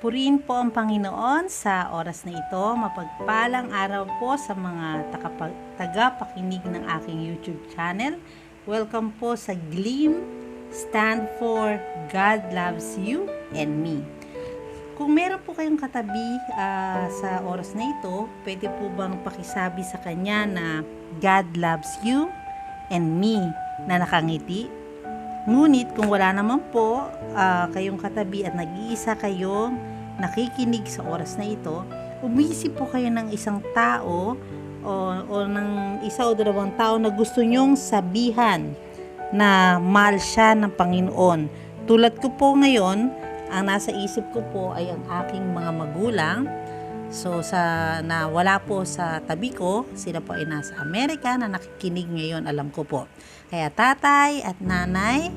Purihin po ang Panginoon sa oras na ito. Mapagpalang araw po sa mga tagapakinig ng aking YouTube channel. Welcome po sa GLEAM, stand for God Loves You and Me. Kung meron po kayong katabi sa oras na ito, pwede po bang pakisabi sa kanya na God loves you and me na nakangiti? Ngunit kung wala naman po kayong katabi at nag-iisa kayong nakikinig sa oras na ito, umisip po kayo ng isang tao o ng isa o dalawang tao na gusto nyong sabihan na mahal siya ng Panginoon. Tulad ko po ngayon, ang nasa isip ko po ay ang aking mga magulang. So na wala po sa tabi ko, sila po ay nasa Amerika na nakikinig ngayon, alam ko po. Kaya tatay at nanay,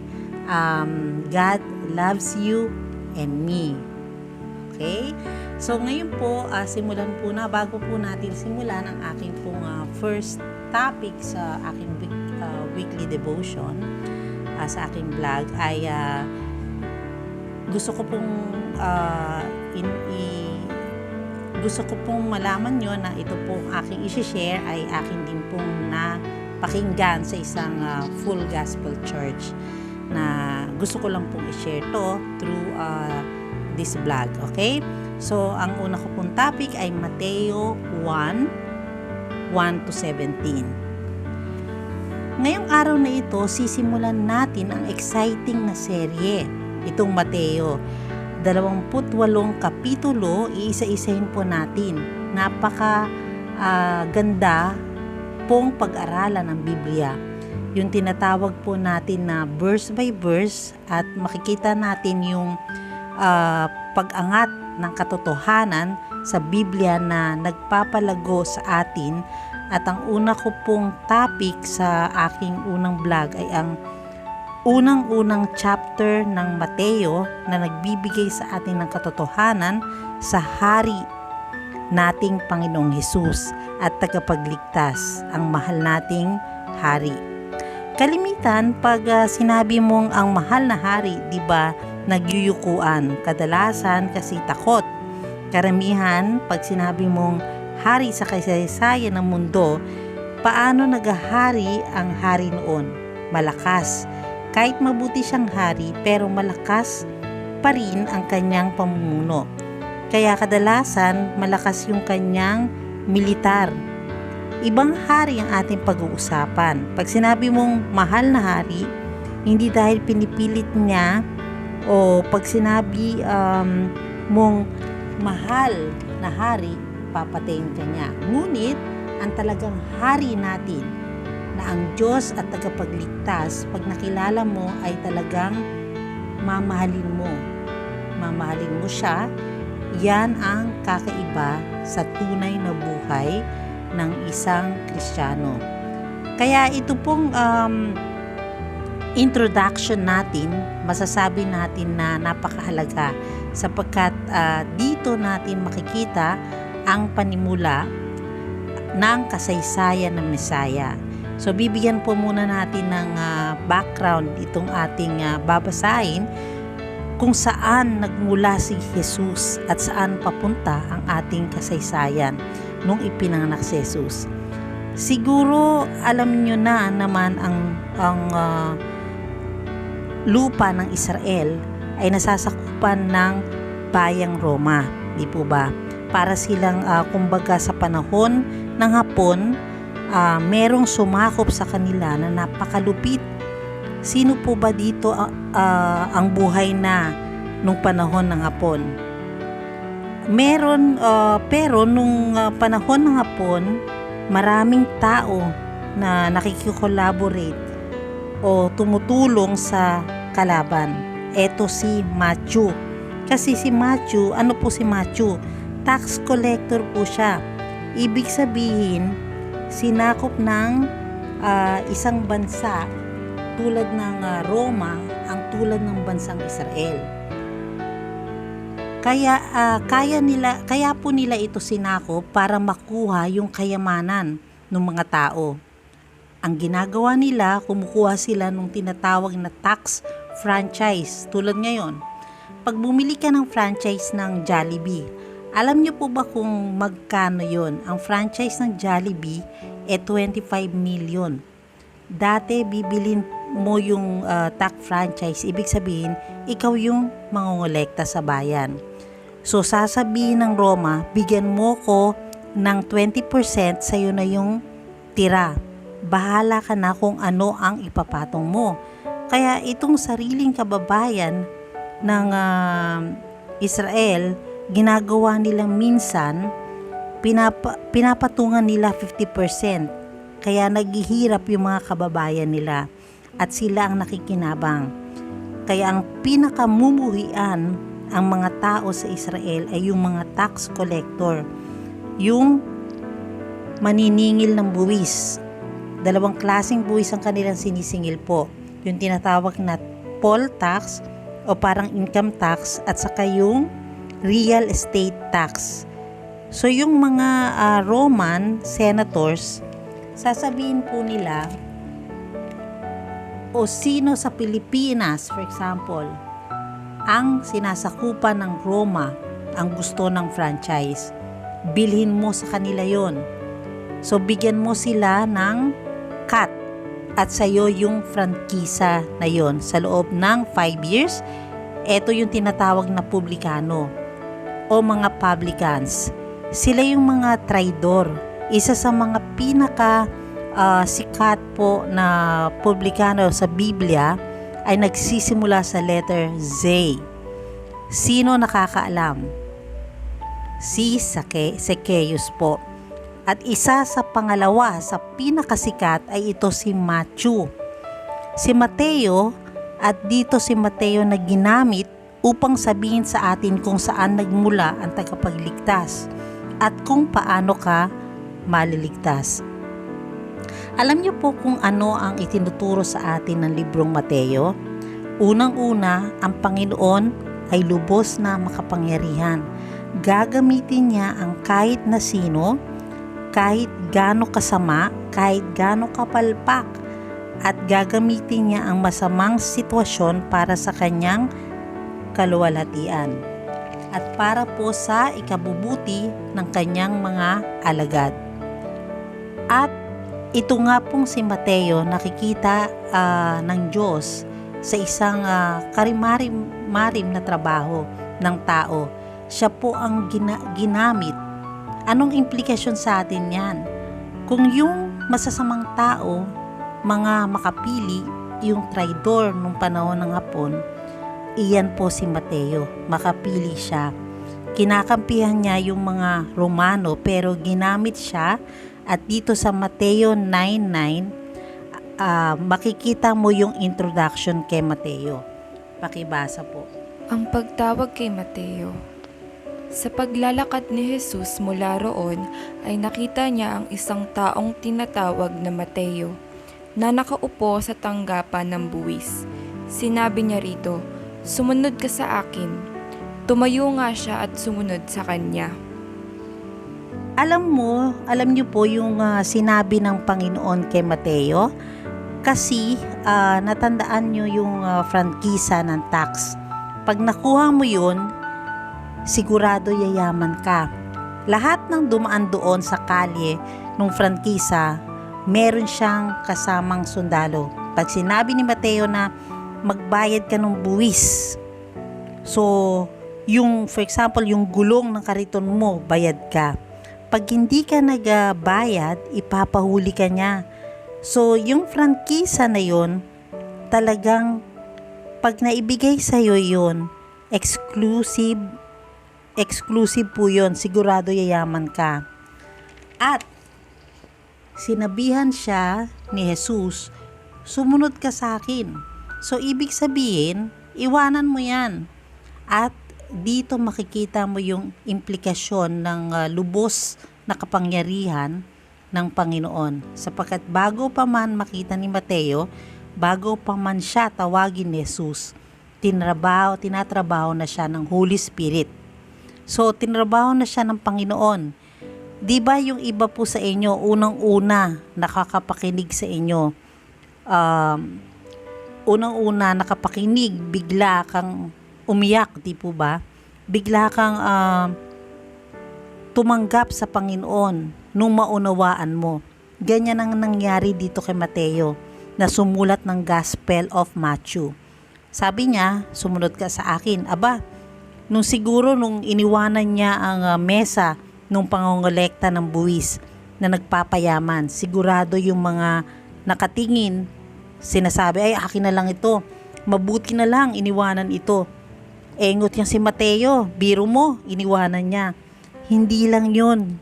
God loves you and me. Okay? So ngayon po, simulan po na, bago po natin simulan ang aking pong first topic sa aking weekly devotion sa aking vlog ay gusto ko pong malaman nyo na ito pong aking isi-share ay aking din pong napakinggan sa isang full gospel church na gusto ko lang pong i-share to through this vlog. Okay? So, ang una ko pong topic ay Mateo 1:1-17. Ngayong araw na ito, sisimulan natin ang exciting na serye. Itong Mateo. 28 kapitulo, iisa-isahin po natin. Napaka ganda pong pag-aralan ng Biblia. Yung tinatawag po natin na verse by verse at makikita natin yung pag-angat ng katotohanan sa Biblia na nagpapalago sa atin. At ang una ko pong topic sa aking unang vlog ay ang unang-unang chapter ng Mateo na nagbibigay sa atin ng katotohanan sa hari nating Panginoong Hesus at tagapagligtas, ang mahal nating hari. Kalimitan, pag sinabi mong ang mahal na hari, di ba, nagyuyukuan, kadalasan kasi takot. Karamihan, pag sinabi mong hari sa kasaysayan ng mundo, paano naghahari ang hari noon? Malakas. Kahit mabuti siyang hari, pero malakas pa rin ang kanyang pamumuno. Kaya kadalasan, malakas yung kanyang militar. Ibang hari ang ating pag-uusapan. Pag sinabi mong mahal na hari, hindi dahil pinipilit niya, o pag sinabi mong mahal na hari, papatayin ka niya. Ngunit, ang talagang hari natin, na ang Diyos at tagapagligtas, pag nakilala mo ay talagang mamahalin mo. Mamahalin mo siya. Yan ang kakaiba sa tunay na buhay ng isang Kristiyano. Kaya ito pong introduction natin, masasabi natin na napakahalaga sapagkat dito natin makikita ang panimula ng kasaysayan ng Mesaya. So, bibigyan po muna natin ng background itong ating babasahin kung saan nagmula si Jesus at saan papunta ang ating kasaysayan nung ipinanganak si Jesus. Siguro, alam nyo na naman ang lupa ng Israel ay nasasakupan ng bayang Roma. Di po ba? Para silang, kumbaga sa panahon ng Hapon, merong sumakop sa kanila na napakalupit. Sino po ba dito ang buhay na nung panahon ng Hapon? Meron, pero nung panahon ng Hapon, maraming tao na nakikikollaborate o tumutulong sa kalaban. Eto si Matthew. Kasi si Matthew, ano po si Matthew? Tax collector po siya. Ibig sabihin, sinakop ng isang bansa tulad ng Roma ang tulad ng bansang Israel. Kaya po nila ito sinakop para makuha yung kayamanan ng mga tao. Ang ginagawa nila, kumukuha sila nung tinatawag na tax franchise tulad ngayon. Pag bumili ka ng franchise ng Jollibee, alam niyo po ba kung magkano yon? Ang franchise ng Jollibee 25 million. Dati bibilin mo yung TAC franchise, ibig sabihin, ikaw yung mangongolekta sa bayan. So sasabihin ng Roma, bigyan mo ko ng 20%, sa'yo na yung tira. Bahala ka na kung ano ang ipapatong mo. Kaya itong sariling kababayan ng Israel, ginagawa nila minsan, pinapatungan nila 50%. Kaya naghihirap yung mga kababayan nila at sila ang nakikinabang. Kaya ang pinakamumuhian ang mga tao sa Israel ay yung mga tax collector, yung maniningil ng buwis. Dalawang klaseng buwis ang kanilang sinisingil po. Yung tinatawag na poll tax o parang income tax at saka yung real estate tax. So yung mga Roman senators, sasabihin po nila o sino sa Pilipinas, for example, ang sinasakupan ng Roma ang gusto ng franchise, bilhin mo sa kanila yon. So bigyan mo sila ng cut at sa'yo yung frankisa na yon sa loob ng 5 years. Ito yung tinatawag na publikano o mga publicans. Sila yung mga traidor. Isa sa mga pinaka sikat po na publikano sa Biblia ay nagsisimula sa letter Z. Sino nakakaalam? Si Zacchaeus po. At isa sa pangalawa sa pinakasikat ay ito si Matthew. Si Mateo, at dito si Mateo na ginamit upang sabihin sa atin kung saan nagmula ang tagapagligtas at kung paano ka maliligtas. Alam niyo po kung ano ang itinuturo sa atin ng librong Mateo? Unang-una, ang Panginoon ay lubos na makapangyarihan. Gagamitin niya ang kahit na sino, kahit gaano kasama, kahit gaano kapalpak, at gagamitin niya ang masamang sitwasyon para sa kanyang kaluwalhatian at para po sa ikabubuti ng kanyang mga alagad. At ito nga pong si Mateo, nakikita ng Diyos sa isang karimarim na trabaho ng tao. Siya po ang ginamit. Anong implikasyon sa atin yan? Kung yung masasamang tao, mga makapili, yung traidor nung panahon ng Hapon, iyan po si Mateo. Makapili siya. Kinakampihan niya yung mga Romano pero ginamit siya. At dito sa Mateo 9:9, makikita mo yung introduction kay Mateo. Pakibasa po. Ang pagtawag kay Mateo. Sa paglalakad ni Jesus mula roon ay nakita niya ang isang taong tinatawag na Mateo na nakaupo sa tanggapan ng buwis. Sinabi niya rito, "Sumunod ka sa akin." Tumayo nga siya at sumunod sa kanya. Alam niyo po yung sinabi ng Panginoon kay Mateo kasi natandaan niyo yung frankisa ng tax. Pag nakuha mo yun, sigurado yayaman ka. Lahat ng dumaan doon sa kalye nung frankisa, meron siyang kasamang sundalo. Pag sinabi ni Mateo na magbayad ka ng buwis, so yung for example yung gulong ng kariton mo, bayad ka. Pag hindi ka nagbayad, ipapahuli ka niya. So yung frankisa na yun, talagang pag naibigay sa'yo yun, exclusive po yun, sigurado yayaman ka. At sinabihan siya ni Jesus, sumunod ka sa akin. So ibig sabihin, iwanan mo yan. At dito makikita mo yung implikasyon ng lubos na kapangyarihan ng Panginoon. Sapagkat bago pa man makita ni Mateo, bago pa man siya tawagin ni Jesus, tinatrabaho na siya ng Holy Spirit. So, tinrabaho na siya ng Panginoon. Di ba yung iba po sa inyo, unang-una nakakapakinig sa inyo, unang-una nakapakinig, bigla kang umiyak, di po ba? Bigla kang tumanggap sa Panginoon nung maunawaan mo. Ganyan ang nangyari dito kay Mateo na sumulat ng Gospel of Matthew. Sabi niya, sumunod ka sa akin. Aba, nung iniwanan niya ang mesa nung pangongolekta ng buwis na nagpapayaman, sigurado yung mga nakatingin, sinasabi, ay akin na lang ito. Mabuti na lang, iniwanan ito. Engot niya si Mateo, biro mo, iniwanan niya. Hindi lang yun,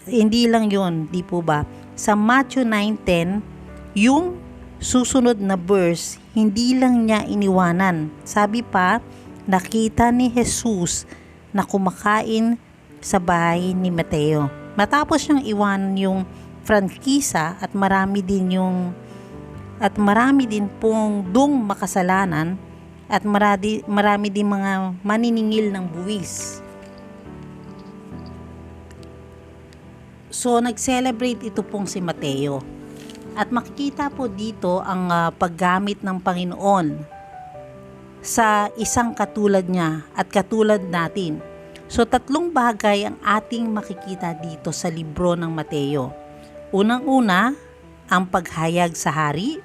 hindi lang yun, di po ba? Sa Matthew 9:10, yung susunod na verse, hindi lang niya iniwanan. Sabi pa, nakita ni Jesus na kumakain sa bahay ni Mateo. Matapos niyang iwanan yung prangkisa at marami din pong makasalanan at marami din mga maniningil ng buwis. So, nag-celebrate ito pong si Mateo. At makikita po dito ang paggamit ng Panginoon sa isang katulad niya at katulad natin. So, 3 bagay ang ating makikita dito sa libro ng Mateo. Unang-una, ang paghayag sa hari.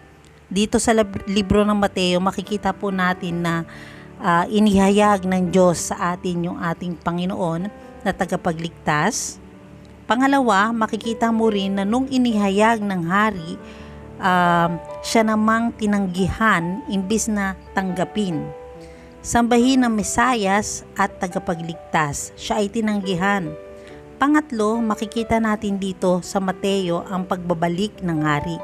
Dito sa libro ng Mateo, makikita po natin na inihayag ng Diyos sa atin yung ating Panginoon na tagapagligtas. Pangalawa, makikita mo rin na nung inihayag ng hari, siya namang tinanggihan imbis na tanggapin. Sambahin ng Mesayas at tagapagligtas, siya ay tinanggihan. Pangatlo, makikita natin dito sa Mateo ang pagbabalik ng hari.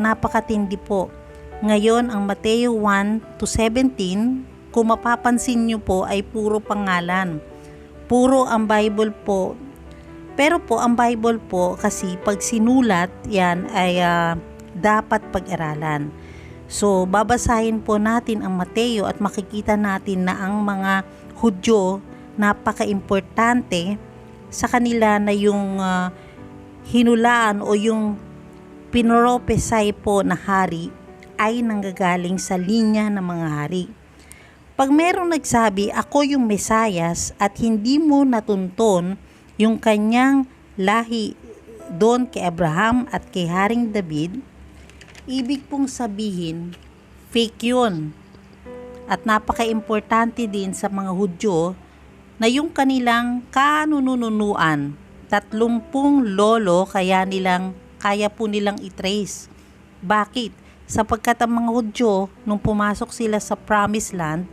Napakatindi po. Ngayon, ang Mateo 1-17, kung mapapansin nyo po ay puro pangalan. Puro ang Bible po. Pero po, ang Bible po kasi pag sinulat, yan ay dapat pag-aralan. So, babasahin po natin ang Mateo at makikita natin na ang mga Hudyo, napaka-importante sa kanila na yung hinulaan o yung pinropesay po na hari ay nanggagaling sa linya ng mga hari. Pag merong nagsabi, ako yung Mesayas at hindi mo natunton yung kanyang lahi doon kay Abraham at kay Haring David, ibig pong sabihin, fake yun. At napaka-importante din sa mga Hudyo na yung kanilang kanununuan, 30 lolo kaya po nilang i-trace. Bakit? Sapagkat ang mga Hudyo, nung pumasok sila sa Promised Land,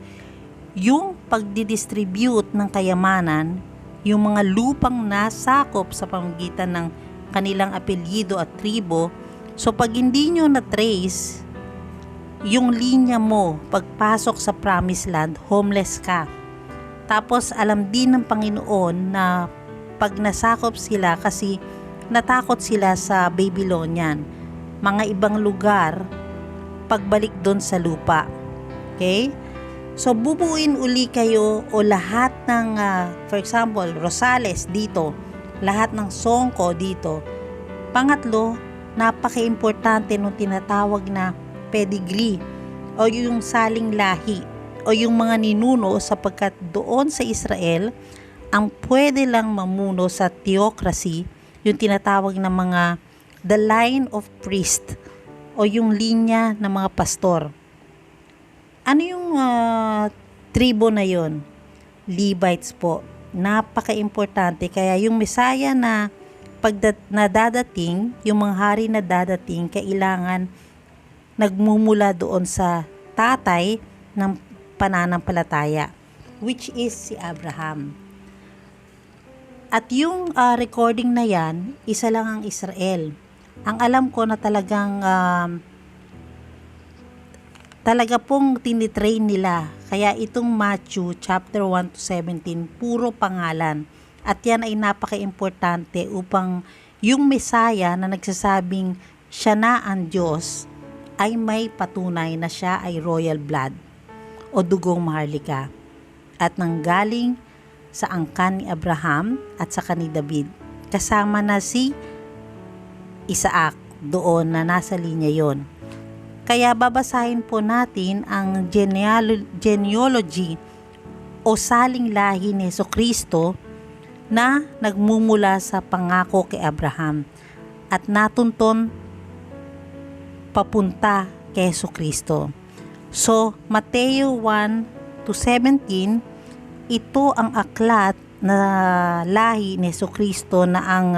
yung pagdidistribute ng kayamanan, yung mga lupang nasakop sa pamamagitan ng kanilang apelyido at tribo, so pag hindi nyo na-trace yung linya mo, pagpasok sa Promised Land, homeless ka. Tapos alam din ng Panginoon na pag nasakop sila kasi natakot sila sa Babylonian, mga ibang lugar, pagbalik doon sa lupa. Okay? So, bubuin uli kayo o lahat ng, for example, Rosales dito, lahat ng Songko dito. Pangatlo, napaka-importante nung tinatawag na pedigree o yung saling lahi o yung mga ninuno sapagkat doon sa Israel, ang pwede lang mamuno sa theocracy, yung tinatawag na mga the line of priest o yung linya ng mga pastor. Ano yung tribo na yon? Levites po. Napaka-importante. Kaya yung Mesaya na nadadating, yung mga hari na dadating, kailangan nagmumula doon sa tatay ng pananampalataya, which is si Abraham. At yung recording na yan, isa lang ang Israel. Ang alam ko na talaga pong tinitrain nila. Kaya itong Matthew chapter 1-17, puro pangalan. At yan ay napaka-importante upang yung Mesaya na nagsasabing siya na ang Diyos ay may patunay na siya ay royal blood o dugong maharlika at nanggaling sa angkan ni Abraham at sa ni David. Kasama na si Isaac doon na nasa linya yon. Kaya babasahin po natin ang genealogy o saling lahi ni Jesucristo na nagmumula sa pangako kay Abraham at natunton papunta kay Jesucristo. So, Mateo 1 to 17, ito ang aklat na lahi ni Jesucristo na ang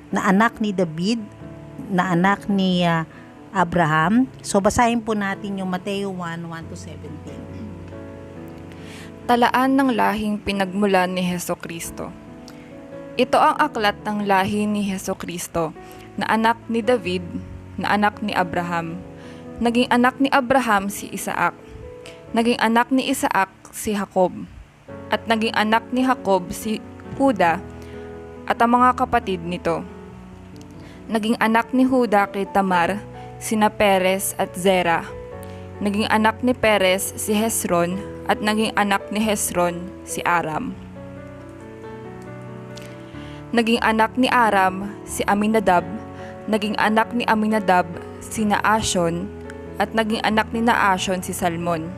na anak ni David, na anak ni Abraham. So, basahin po natin yung Mateo 1 to 17. Talaan ng lahing pinagmulan ni Hesukristo. Ito ang aklat ng lahi ni Hesukristo, na anak ni David, na anak ni Abraham. Naging anak ni Abraham si Isaac. Naging anak ni Isaac si Jacob. At naging anak ni Jacob si Juda at ang mga kapatid nito. Naging anak ni Juda kay Tamar, sina Perez at Zerah. Naging anak ni Perez si Hesron at naging anak ni Hesron si Aram. Naging anak ni Aram si Aminadab, naging anak ni Aminadab si Naashon at naging anak ni Naashon si Salmon.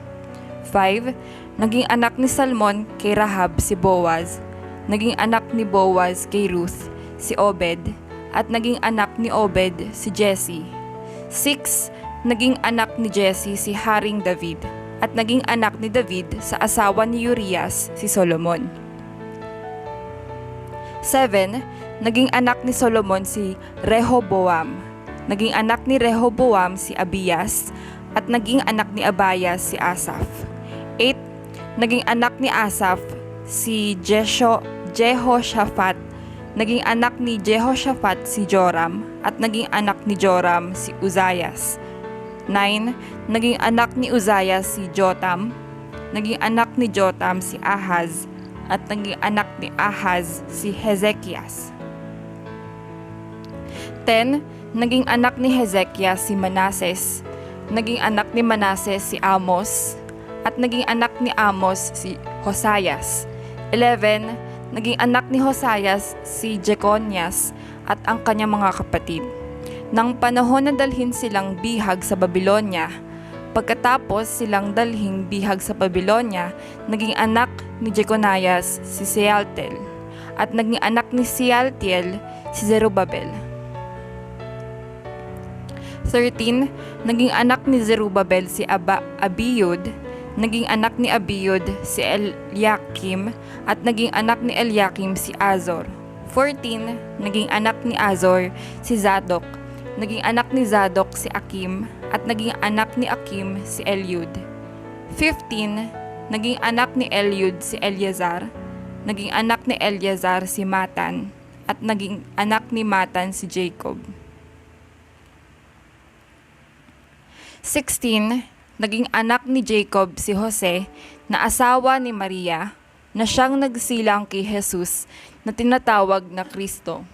5. Naging anak ni Salmon kay Rahab si Boaz, naging anak ni Boaz kay Ruth si Obed at naging anak ni Obed si Jesse. 6. Naging anak ni Jesse si Haring David at naging anak ni David sa asawa ni Urias si Solomon. 7. Naging anak ni Solomon si Rehoboam. Naging anak ni Rehoboam si Abias at naging anak ni Abias si Asaph. 8. Naging anak ni Asaph si Jehoshaphat. Naging anak ni Jehoshaphat si Joram at naging anak ni Joram si Uzzias. 9. Naging anak ni Uzzias si Jotam. Naging anak ni Jotam si Ahaz at naging anak ni Ahaz si Hezekias. 10. Naging anak ni Hezekias si Manases. Naging anak ni Manases si Amos at naging anak ni Amos si Hosayas. 11. Naging anak ni Hosayas si Jeconias at ang kanyang mga kapatid. Nang panahon na dalhin silang bihag sa Babylonia, pagkatapos silang dalhing bihag sa Babylonia, naging anak ni Jeconias si Sealtiel at naging anak ni Sealtiel si Zerubbabel. 13. Naging anak ni Zerubbabel si Abiyud, naging anak ni Abiyud si Eliakim at naging anak ni Eliakim si Azor. 14. Naging anak ni Azor si Zadok, naging anak ni Zadok si Akim at naging anak ni Akim si Eliud. 15. Naging anak ni Eliud si Eleazar, naging anak ni Eleazar si Matan at naging anak ni Matan si Jacob. 16. Naging anak ni Jacob si Jose na asawa ni Maria na siyang nagsilang kay Jesus na tinatawag na Kristo.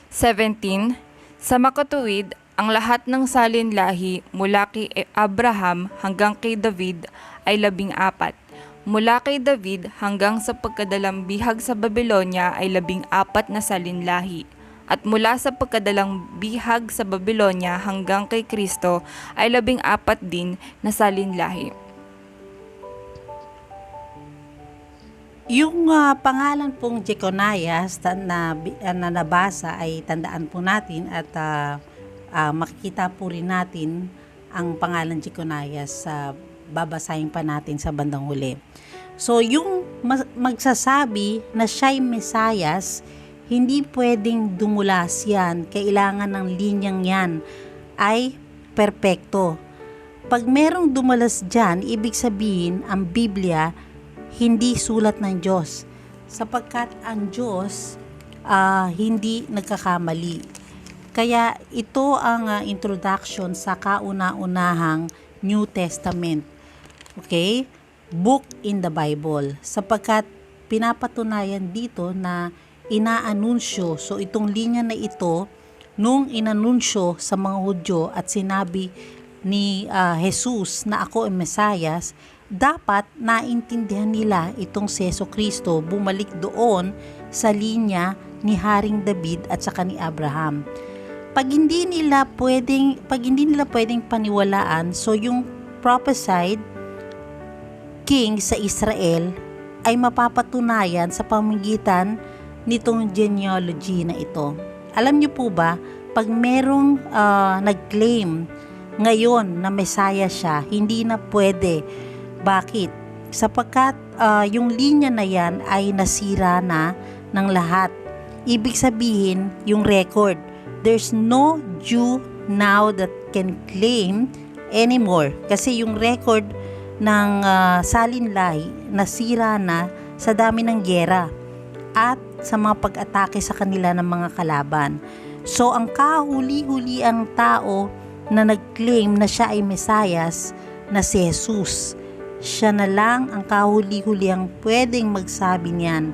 17. Sa makatuwid, ang lahat ng salinlahi mula kay Abraham hanggang kay David ay 14. Mula kay David hanggang sa pagkadalang bihag sa Babylonia ay 14 na salinlahi. At mula sa pagkadalang bihag sa Babylonia hanggang kay Kristo ay 14 din na salinlahi. Yung pangalan pong Jeconias na nabasa ay tandaan po natin at makikita po rin natin ang pangalan Jeconias sa babasahin pa natin sa bandang huli. So yung magsasabi na siya'y Mesayas, hindi pwedeng dumulas yan. Kailangan ng linyang yan ay perpekto. Pag merong dumulas dyan, ibig sabihin ang Biblia hindi sulat ng Diyos, sapagkat ang Diyos hindi nagkakamali. Kaya ito ang introduction sa kauna-unahang New Testament. Okay? Book in the Bible. Sapagkat pinapatunayan dito na inaanunsyo. So itong linya na ito, nung inanunsyo sa mga Hudyo at sinabi ni Jesus na ako ay Mesayas, dapat naintindihan nila itong si Jesucristo bumalik doon sa linya ni Haring David at saka ni Abraham. Pag hindi nila pwedeng paniwalaan, so yung prophesied king sa Israel ay mapapatunayan sa pamamagitan nitong genealogy na ito. Alam niyo po ba, pag merong nag-claim ngayon na Messiah siya, hindi na pwede. Bakit? Sapagkat yung linya na yan ay nasira na ng lahat. Ibig sabihin, yung record, there's no Jew now that can claim anymore. Kasi yung record ng salinlay nasira na sa dami ng giyera at sa mga pag-atake sa kanila ng mga kalaban. So, ang kahuli-huli ang tao na nag-claim na siya ay Mesayas na si Jesus. Siya na lang ang kahuli-huli ang pwedeng magsabi niyan.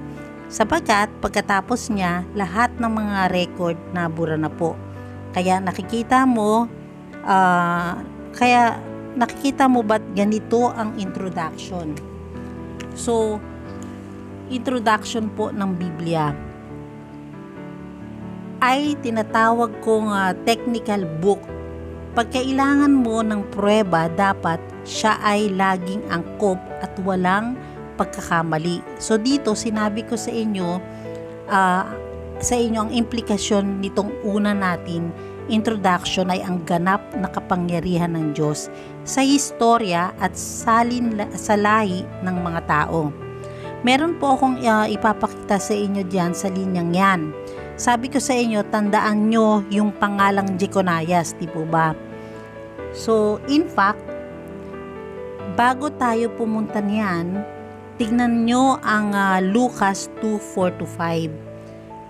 Sapagkat pagkatapos niya, lahat ng mga record nabura na po. Kaya nakikita mo ba't ganito ang introduction. So, introduction po ng Biblia ay tinatawag kong technical book. Pag kailangan mo ng pruweba, dapat siya ay laging angkop at walang pagkakamali. So dito sinabi ko sa inyo ang implikasyon nitong una natin introduction ay ang ganap na kapangyarihan ng Diyos sa historya at sa lahi ng mga tao. Meron po akong ipapakita sa inyo diyan sa linyang yan. Sabi ko sa inyo, tandaan nyo yung pangalang Jeconias, di po ba? So, in fact, bago tayo pumunta niyan, tignan nyo ang Lucas 2:4-5.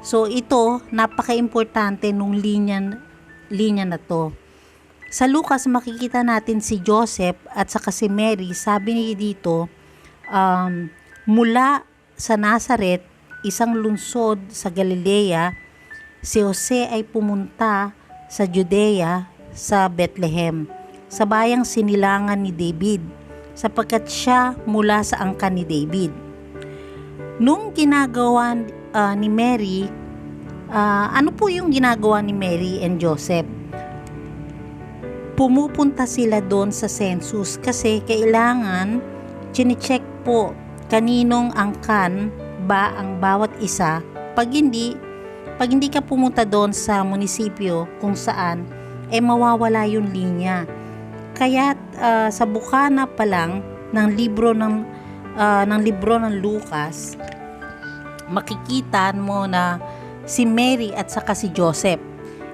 So, ito, napaka-importante nung linya na to. Sa Lucas, makikita natin si Joseph at saka si Mary. Sabi niya dito, mula sa Nazaret, isang lungsod sa Galilea, si Jose ay pumunta sa Judea sa Bethlehem, sa bayang sinilangan ni David, sapagkat siya mula sa angkan ni David. Nung ginagawa ni Mary, ano po yung ginagawa ni Mary and Joseph? Pumupunta sila doon sa census kasi kailangan chine-check po kaninong angkan ba ang bawat isa. Pag hindi ka pumunta doon sa munisipyo kung saan, mawawala yung linya. Kaya sa bukana pa lang ng libro ng Lucas, makikita mo na si Mary at saka si Joseph,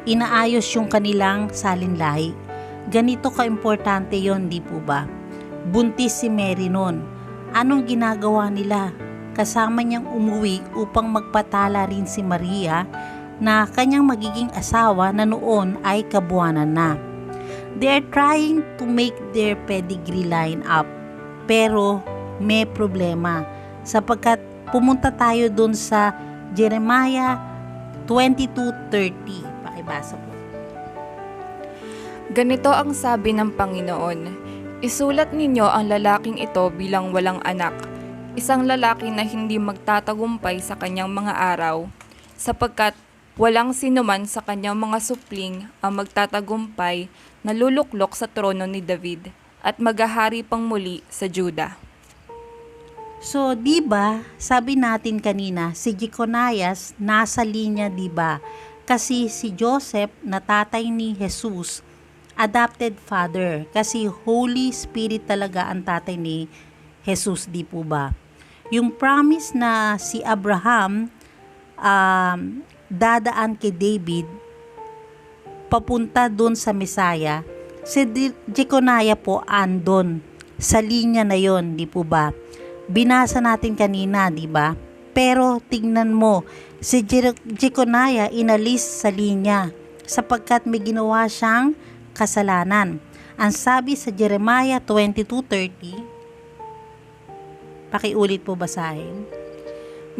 inaayos yung kanilang salinlahi. Ganito ka-importante yon, di po ba? Buntis si Mary noon. Anong ginagawa nila? Kasama niyang umuwi upang magpatala rin si Maria na kanyang magiging asawa na noon ay kabuwanan na. They are trying to make their pedigree line up, pero may problema sapagkat pumunta tayo dun sa Jeremiah 22:30. Pakibasa po. Ganito ang sabi ng Panginoon, isulat ninyo ang lalaking ito bilang walang anak, isang lalaki na hindi magtatagumpay sa kanyang mga araw, sapagkat walang sinuman sa kanyang mga supling ang magtatagumpay na luluklok sa trono ni David at maghahari pang muli sa Juda. So, di ba, sabi natin kanina, si Jeconias nasa linya, di ba? Kasi si Joseph na tatay ni Jesus, adopted father, kasi Holy Spirit talaga ang tatay ni Jesus, di po ba? Yung promise na si Abraham dadaan kay David papunta doon sa Messiah, si Jeconiah po andon sa linya na yon, di po ba? Binasa natin kanina, di ba? Pero tingnan mo, si Jeconiah inalis sa linya sapagkat may ginawa siyang kasalanan. Ang sabi sa Jeremiah 22:30, pakiulit po basahin.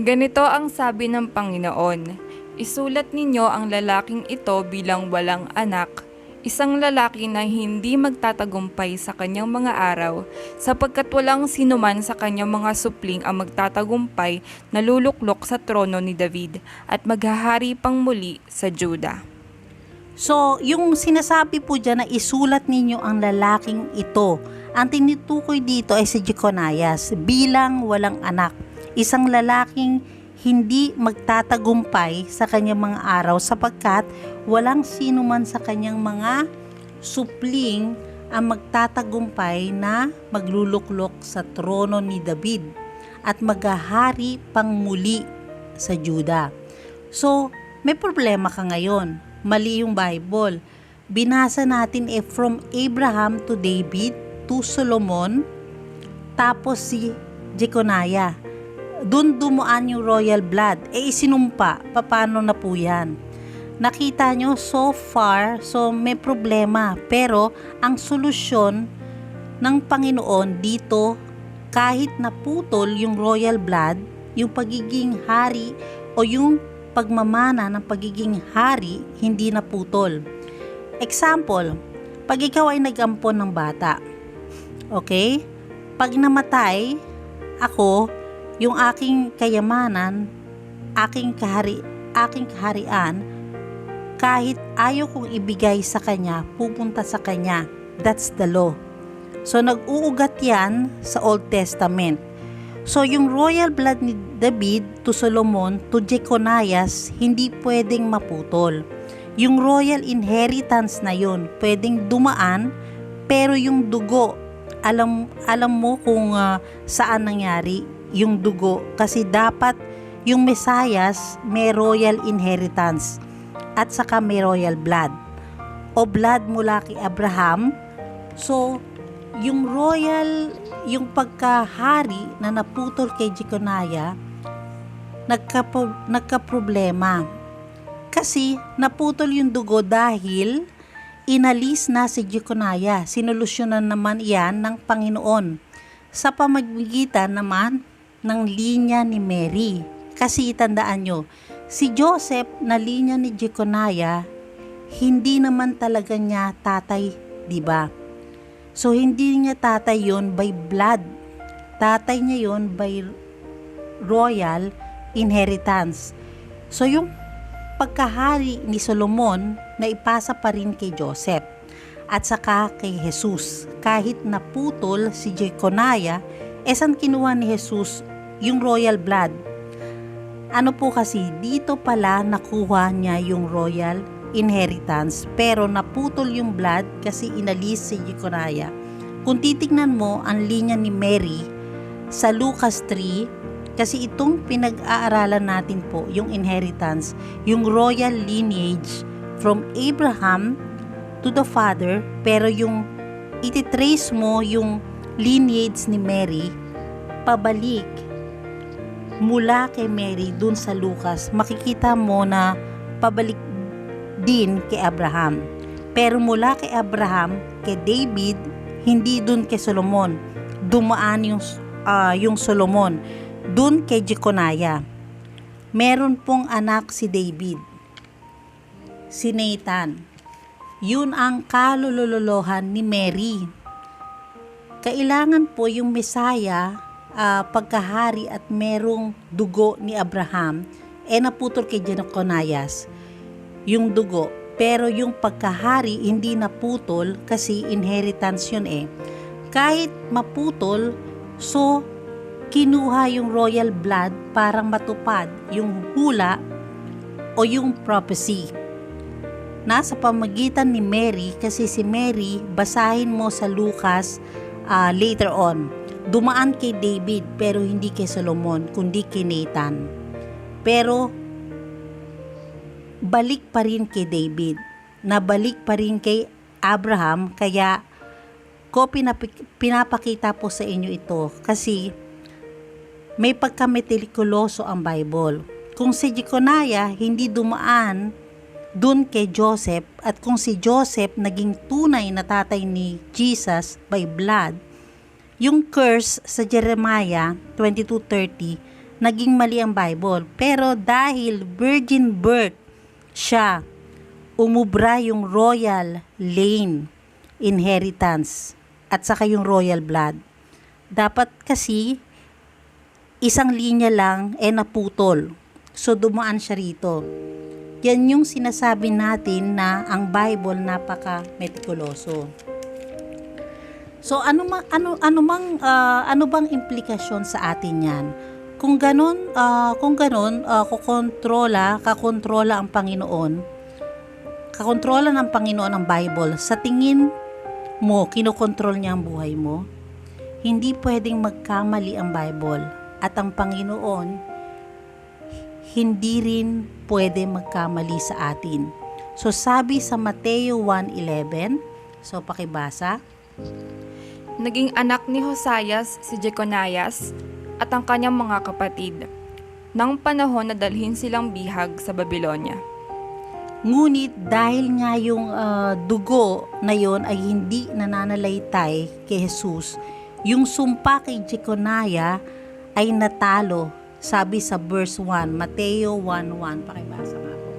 Ganito ang sabi ng Panginoon, isulat ninyo ang lalaking ito bilang walang anak, Isang lalaki na hindi magtatagumpay sa kanyang mga araw, sapagkat walang sinuman sa kanyang mga supling ang magtatagumpay na luluklok sa trono ni David at maghahari pang muli sa Juda. So, yung sinasabi po dyan na isulat ninyo ang lalaking ito, ang tinutukoy dito ay si Jeconias bilang walang anak. Isang lalaking hindi magtatagumpay sa kanyang mga araw sapagkat walang sino man sa kanyang mga supling ang magtatagumpay na magluluklok sa trono ni David at maghahari pang muli sa Juda. So, may problema ka ngayon. Mali yung Bible. Binasa natin from Abraham to David to Solomon, tapos si Jeconiah. Doon dumuan yung royal blood. Isinumpa. Paano na po yan? Nakita nyo, so far, so may problema. Pero, ang solusyon ng Panginoon dito, kahit naputol yung royal blood, yung pagiging hari o yung pagmamana ng pagiging hari, hindi naputol. Example, pag ikaw ay nag-ampon ng bata, okay? Pag namatay ako, yung aking kayamanan, aking kaharian, kahit ayaw kong ibigay sa kanya, pupunta sa kanya. That's the law. So, nag-uugat yan sa Old Testament. So, yung royal blood ni David to Solomon to Jeconias, hindi pwedeng maputol. Yung royal inheritance na yun, pwedeng dumaan, pero yung dugo, alam mo kung saan nangyari yung dugo, kasi dapat yung Mesayas may royal inheritance at saka may royal blood o blood mula kay Abraham. So yung pagkahari na naputol kay Jeconiah, nagka-problema kasi naputol yung dugo dahil inalis na si Jeconiah. Sinolusyonan naman iyan ng Panginoon sa pamamagitan naman ng linya ni Mary. Kasi tandaan nyo, si Joseph na linya ni Jeconiah, hindi naman talaga niya tatay, di ba? So hindi niya tatay yon by blood. Tatay niya yon by royal inheritance. So yung pagkahari ni Solomon na ipasa pa rin kay Joseph at saka kay Jesus. Kahit naputol si Jeconiah, saan kinuha ni Jesus yung royal blood? Ano po kasi, dito pala nakuha niya yung royal inheritance, pero naputol yung blood kasi inalis si Jeconiah. Kung titignan mo ang linya ni Mary sa Lucas 3, kasi itong pinag-aaralan natin po, yung inheritance, yung royal lineage from Abraham to the father, pero yung ititrace mo yung lineage ni Mary pabalik mula kay Mary dun sa Lucas, makikita mo na pabalik din kay Abraham. Pero mula kay Abraham, kay David, hindi dun kay Solomon. Dumaan yung Solomon dun kay Jeconiah. Meron pong anak si David, si Nathan. Yun ang kalululuhan ni Mary. Kailangan po yung Mesaya, pagkahari at merong dugo ni Abraham, naputol kay Jeconias yung dugo, pero yung pagkahari hindi naputol kasi inheritance yun kahit maputol, so kinuha yung royal blood para matupad yung hula o yung prophecy nasa pamagitan ni Mary. Kasi si Mary, basahin mo sa Lucas later on, dumaan kay David pero hindi kay Solomon kundi kay Nathan, pero balik pa rin kay David, nabalik pa rin kay Abraham. Kaya ko pinapakita po sa inyo ito kasi may pagkametikuloso ang Bible. Kung si Jeconiah hindi dumaan dun kay Joseph, at kung si Joseph naging tunay na tatay ni Jesus by blood, yung curse sa Jeremiah 22:30, naging mali ang Bible. Pero dahil virgin birth siya, umubra yung royal lane inheritance at saka yung royal blood. Dapat kasi isang linya lang naputol. So dumaan siya rito. Yan yung sinasabi natin na ang Bible napaka-metikuloso. So ano bang implikasyon sa atin 'yan? Kung kakontrola ang Panginoon. Kakontrola ng Panginoon ang Bible. Sa tingin mo, kinokontrol niya ang buhay mo? Hindi pwedeng magkamali ang Bible at ang Panginoon hindi rin pwede magkamali sa atin. So sabi sa Mateo 1:11, so pakibasa. Naging anak ni Josias si Jeconias at ang kanyang mga kapatid, nang panahon na dalhin silang bihag sa Babylonia. Ngunit dahil nga yung dugo na yon ay hindi nananalaytay kay Jesus, yung sumpa kay Jeconiah ay natalo, sabi sa verse 1, Mateo 1:1, pakibasa nga po.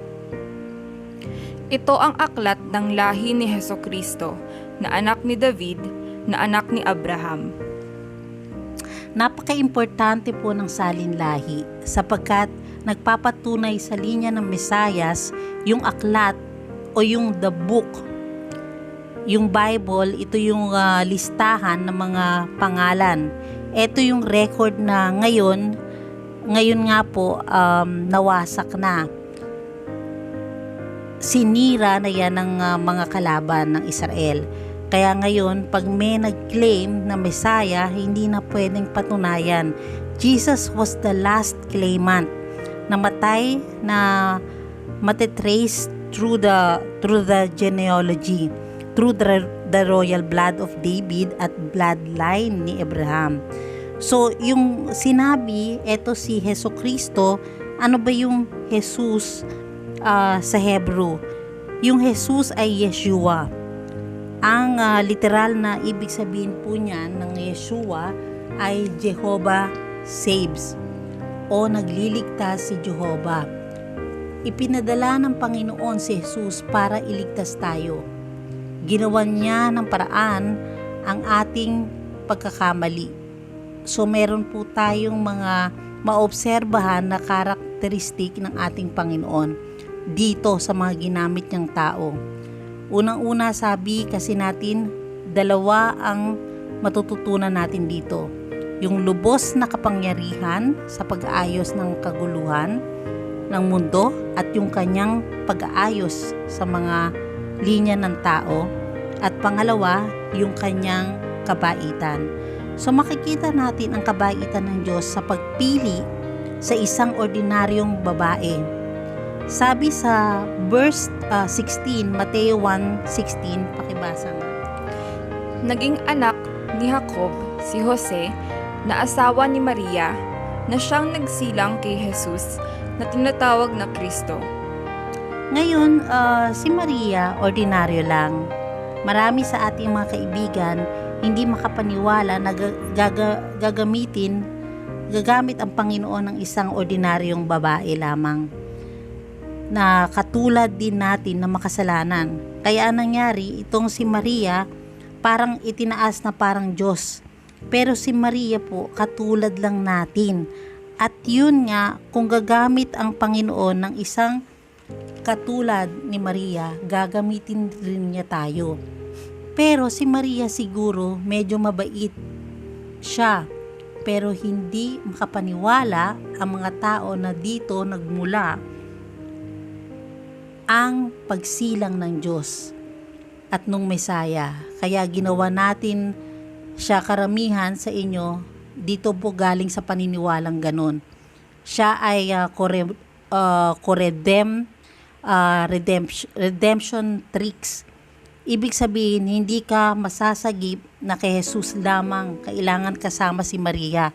Ito ang aklat ng lahi ni Hesukristo, na anak ni David, na anak ni Abraham. Napaka-importante po ng salinlahi sapagkat nagpapatunay sa linya ng Mesayas yung aklat o yung the book. Yung Bible, ito yung listahan ng mga pangalan. Ito yung record na ngayon nga po nawasak na. Sinira na yan ng mga kalaban ng Israel. Kaya ngayon, pag may nag-claim na Messiah, hindi na pwedeng patunayan. Jesus was the last claimant. Namatay na matetrace through the genealogy, through the royal blood of David at bloodline ni Abraham. So, yung sinabi, eto si Hesukristo, ano ba yung Jesus sa Hebrew? Yung Jesus ay Yeshua. Ang literal na ibig sabihin po niyan ng Yeshua ay Jehovah saves o nagliligtas si Jehovah. Ipinadala ng Panginoon si Jesus para iligtas tayo. Ginawa niya ng paraan ang ating pagkakamali. So meron po tayong mga maobserbahan na karakteristik ng ating Panginoon dito sa mga ginamit niyang tao. Unang-una sabi kasi natin, dalawa ang matututunan natin dito. Yung lubos na kapangyarihan sa pag-aayos ng kaguluhan ng mundo at yung kanyang pag-aayos sa mga linya ng tao. At pangalawa, yung kanyang kabaitan. So makikita natin ang kabaitan ng Diyos sa pagpili sa isang ordinaryong babae. Sabi sa verse 16, Mateo 1:16, pakibasa nga. Naging anak ni Jacob si Jose, na asawa ni Maria, na siyang nagsilang kay Jesus, na tinatawag na Kristo. Ngayon, si Maria, ordinaryo lang. Marami sa ating mga kaibigan hindi makapaniwala na gagamit ang Panginoon ng isang ordinaryong babae lamang na katulad din natin na makasalanan. Kaya nangyari, itong si Maria parang itinaas na parang Diyos. Pero si Maria po, katulad lang natin. At yun nga, kung gagamit ang Panginoon ng isang katulad ni Maria, gagamitin rin niya tayo. Pero si Maria siguro medyo mabait siya. Pero hindi makapaniwala ang mga tao na dito nagmula ang pagsilang ng Diyos at nung Mesaya. Kaya ginawa natin siya karamihan sa inyo dito po galing sa paniniwalang ganon. Siya ay redemption tricks. Ibig sabihin, hindi ka masasagip na kay Jesus lamang, kailangan kasama si Maria.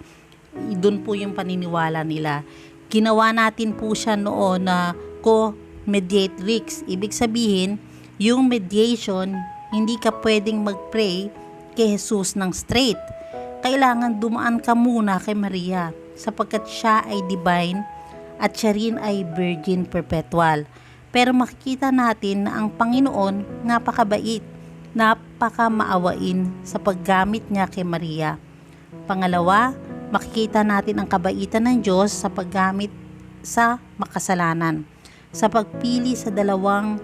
Doon po yung paniniwala nila. Ginawa natin po siya noon na co-mediatrix. Ibig sabihin, yung mediation, hindi ka pwedeng mag-pray kay Jesus ng straight. Kailangan dumaan ka muna kay Maria, sapagkat siya ay divine at siya rin ay virgin perpetual. Pero makikita natin na ang Panginoon napakabait, napakamaawain sa paggamit niya kay Maria. Pangalawa, makikita natin ang kabaitan ng Diyos sa paggamit sa makasalanan, sa pagpili sa dalawang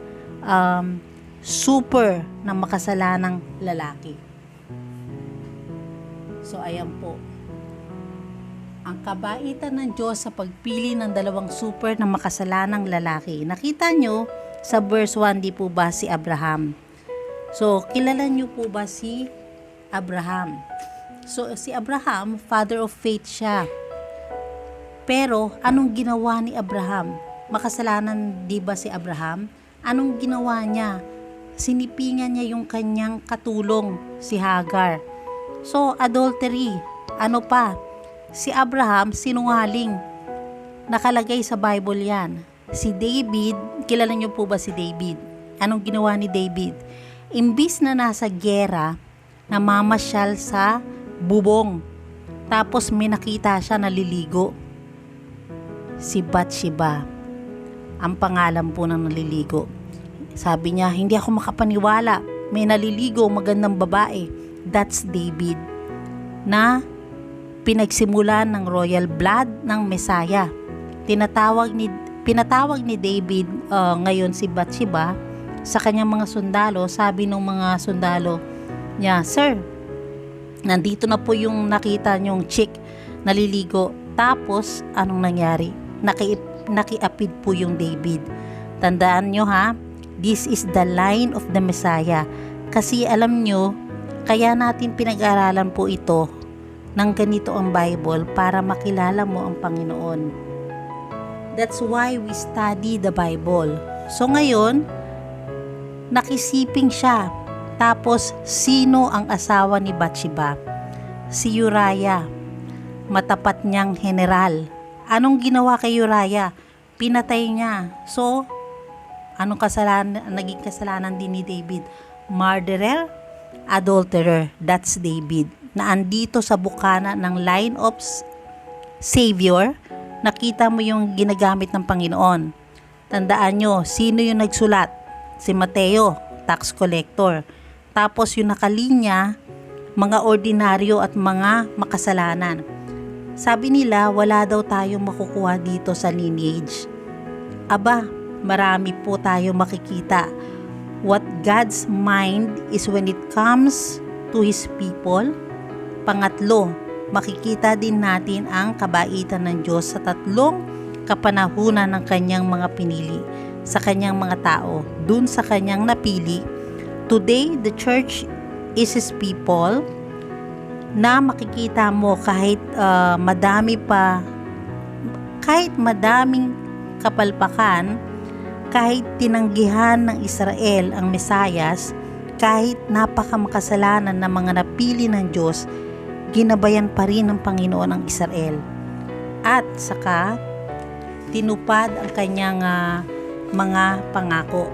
super na makasalanang lalaki. So ayan po, ang kabaitan ng Diyos sa pagpili ng dalawang super na makasalanang lalaki. Nakita nyo sa verse 1, di po ba si Abraham? So, kilala nyo po ba si Abraham? So, si Abraham, father of faith siya. Pero, anong ginawa ni Abraham? Makasalanan di ba si Abraham? Anong ginawa niya? Sinipingan niya yung kanyang katulong, si Hagar. So, adultery. Ano pa? Si Abraham, sinungaling. Nakalagay sa Bible yan. Si David, kilala niyo po ba si David? Anong ginawa ni David? Imbis na nasa gera, namamasyal sa bubong. Tapos may nakita siya naliligo. Si Bathsheba. Ang pangalan po ng naliligo. Sabi niya, hindi ako makapaniwala. May naliligo, magandang babae. That's David. Na pinagsimulan ng royal blood ng Messiah. Pinatawag ni David ngayon si Bathsheba sa kanyang mga sundalo. Sabi ng mga sundalo niya, "Sir, nandito na po yung nakita niyong chick naliligo." Tapos, anong nangyari? Nakiapid po yung David. Tandaan nyo ha, this is the line of the Messiah. Kasi alam nyo, kaya natin pinag-aralan po ito ng ganito ang Bible para makilala mo ang Panginoon. That's why we study the Bible. So ngayon, nakisiping siya. Tapos, sino ang asawa ni Bathsheba? Si Uriah. Matapat niyang general. Anong ginawa kay Uriah? Pinatay niya. So, anong naging kasalanan din ni David? Murderer, adulterer. That's David. Na andito sa bukana ng line of Savior, nakita mo yung ginagamit ng Panginoon. Tandaan nyo, sino yung nagsulat? Si Mateo, tax collector. Tapos yung nakalinya, mga ordinaryo at mga makasalanan. Sabi nila, wala daw tayong makukuha dito sa lineage. Aba, marami po tayo makikita. What God's mind is when it comes to His people. Pangatlo, makikita din natin ang kabaitan ng Diyos sa tatlong kapanahunan ng kanyang mga pinili, sa kanyang mga tao, dun sa kanyang napili. Today, the church is His people, na makikita mo kahit madaming kapalpakan, kahit tinanggihan ng Israel ang Mesayas, kahit napakamakasalanan ng mga napili ng Diyos, ginabayan pa rin ng Panginoon ang Israel. At saka, tinupad ang kanyang mga pangako.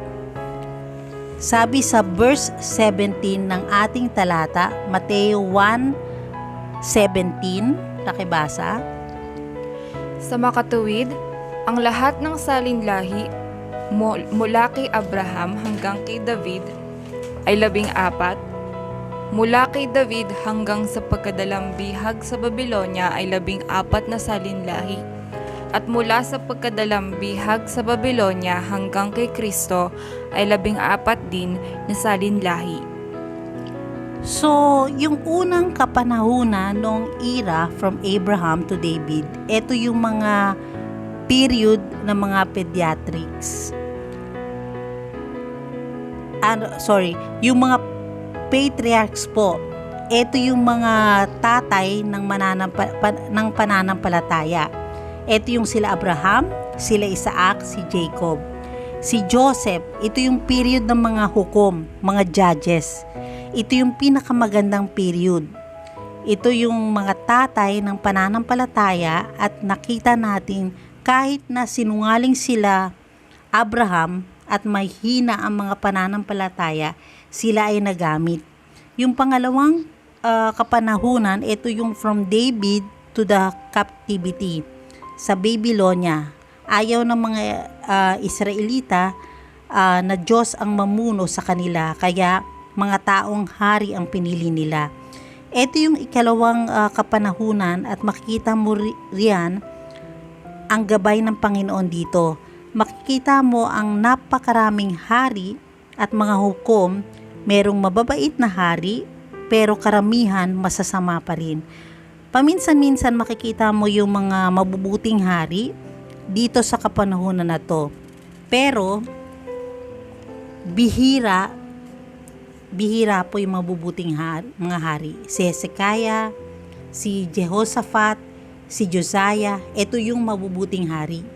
Sabi sa verse 17 ng ating talata, Mateo 1:17, nakibasa. Sa makatuwid, ang lahat ng salinlahi mula kay Abraham hanggang kay David ay 14. Mula kay David hanggang sa pagkadalang bihag sa Babylonia ay 14 na salinlahi. At mula sa pagkadalang bihag sa Babylonia hanggang kay Kristo ay 14 din na salinlahi. So, yung unang kapanahunan noong era from Abraham to David, ito yung mga period ng mga pediatrics. Yung mga patriarchs po. Ito yung mga tatay ng pananampalataya. Ito yung sila Abraham, sila Isaac, si Jacob. Si Joseph, ito yung period ng mga hukom, mga judges. Ito yung pinakamagandang period. Ito yung mga tatay ng pananampalataya at nakita natin kahit na sinungaling sila Abraham at may hina ang mga pananampalataya, sila ay nagamit. Yung pangalawang kapanahunan, ito yung from David to the captivity sa Babylonia. Ayaw ng mga Israelita na Diyos ang mamuno sa kanila, kaya mga taong hari ang pinili nila. Ito yung ikalawang kapanahunan at makikita mo riyan ang gabay ng Panginoon dito. Makikita mo ang napakaraming hari at mga hukom. Merong mababait na hari, pero karamihan masasama pa rin. Paminsan-minsan makikita mo yung mga mabubuting hari dito sa kapanahunan na to. Pero bihira po yung mabubuting mga hari. Si Hezekiah, si Jehoshaphat, si Josiah, ito yung mabubuting hari.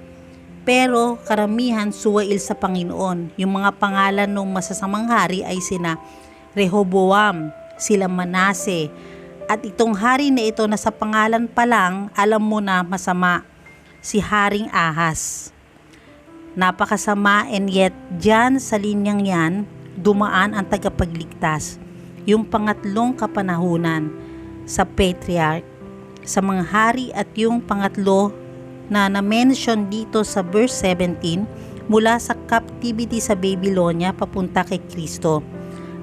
Pero karamihan suwail sa Panginoon. Yung mga pangalan ng masasamang hari ay sina Rehoboam, sila Manase. At itong hari na ito na sa pangalan pa lang, alam mo na masama, si Haring Ahaz. Napakasama, and yet dyan sa linyang yan, dumaan ang tagapagligtas. Yung pangatlong kapanahunan sa patriarch, sa mga hari, at yung pangatlo na na-mention dito sa verse 17, mula sa captivity sa Babylonia papunta kay Kristo.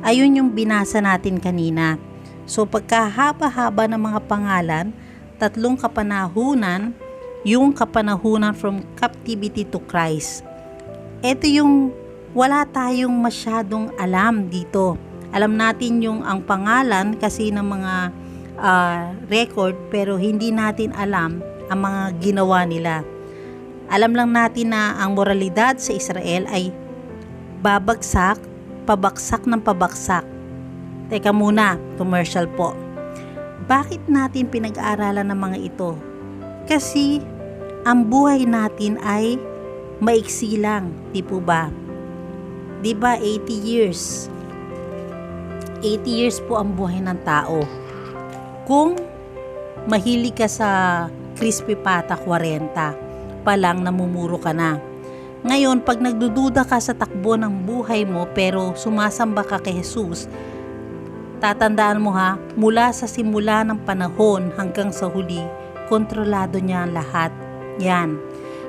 Ayun yung binasa natin kanina. So pagkahaba-haba ng mga pangalan, tatlong kapanahunan, yung kapanahunan from captivity to Christ. Ito yung wala tayong masyadong alam dito. Alam natin yung ang pangalan kasi ng mga record, pero hindi natin alam ang mga ginawa nila. Alam lang natin na ang moralidad sa Israel ay babagsak, pabaksak ng pabaksak. Teka muna, commercial po. Bakit natin pinag-aaralan ng mga ito? Kasi ang buhay natin ay maiksi lang, di po ba? Di ba 80 years? 80 years po ang buhay ng tao. Kung mahilig ka sa crispy pata, 40 pa lang namumuro ka na. Ngayon, pag nagdududa ka sa takbo ng buhay mo pero sumasamba ka kay Jesus, tatandaan mo ha, mula sa simula ng panahon hanggang sa huli, kontrolado niya ang lahat. Yan.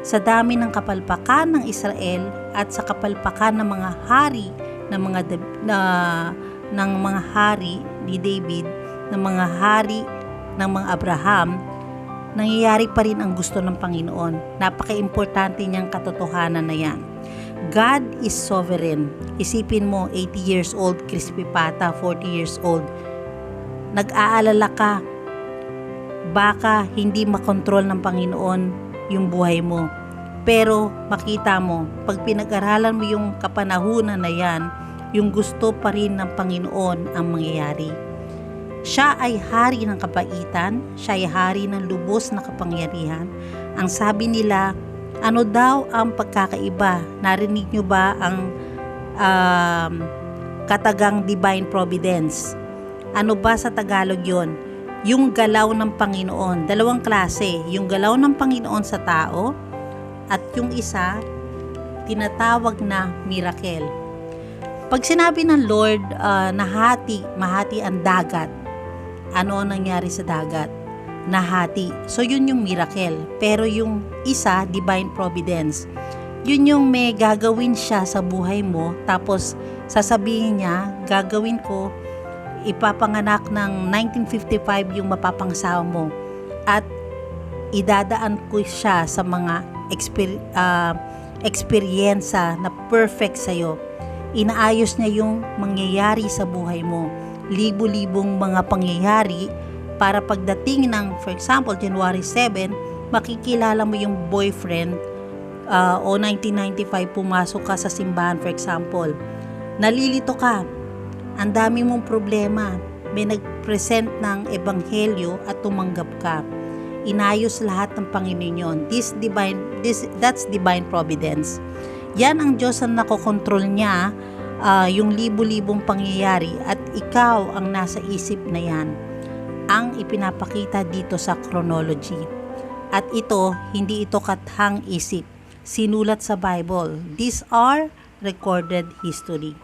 Sa dami ng kapalpakan ng Israel at sa kapalpakan ng mga hari ng mga hari ni David, ng mga hari ng mga Abraham, nangyayari pa rin ang gusto ng Panginoon. Napaka-importante niyang katotohanan na yan. God is sovereign. Isipin mo, 80 years old, crispy pata, 40 years old. Nag-aalala ka, baka hindi makontrol ng Panginoon yung buhay mo. Pero makita mo, pag pinag-aralan mo yung kapanahunan na yan, yung gusto pa rin ng Panginoon ang mangyayari. Siya ay hari ng kabaitan, siya ay hari ng lubos na kapangyarihan. Ang sabi nila, ano daw ang pagkakaiba? Narinig nyo ba ang katagang divine providence? Ano ba sa Tagalog yon? Yung galaw ng Panginoon. Dalawang klase, yung galaw ng Panginoon sa tao at yung isa, tinatawag na miracle. Pag sinabi ng Lord, mahati ang dagat, ano ang nangyari sa dagat? Nahati. So yun yung miracle. Pero yung isa, divine providence, yun yung may gagawin siya sa buhay mo, tapos sasabihin niya, gagawin ko, ipapanganak ng 1955 yung mapapangasawa mo, at idadaan ko siya sa mga eksperyensa na perfect sa'yo. Inaayos niya yung mangyayari sa buhay mo. Libo-libong mga pangyayari para pagdating ng, for example, January 7, makikilala mo yung boyfriend, o 1995 pumasok ka sa simbahan, for example. Nalilito ka, ang dami mong problema, may nag-present ng ebanghelyo at tumanggap ka. Inayos lahat ng Panginoon yun. That's divine providence. Yan ang Diyos ang nakokontrol niya, yung libo-libong pangyayari, at ikaw ang nasa isip na yan, ang ipinapakita dito sa chronology. At ito, hindi ito kathang isip, sinulat sa Bible. These are recorded history.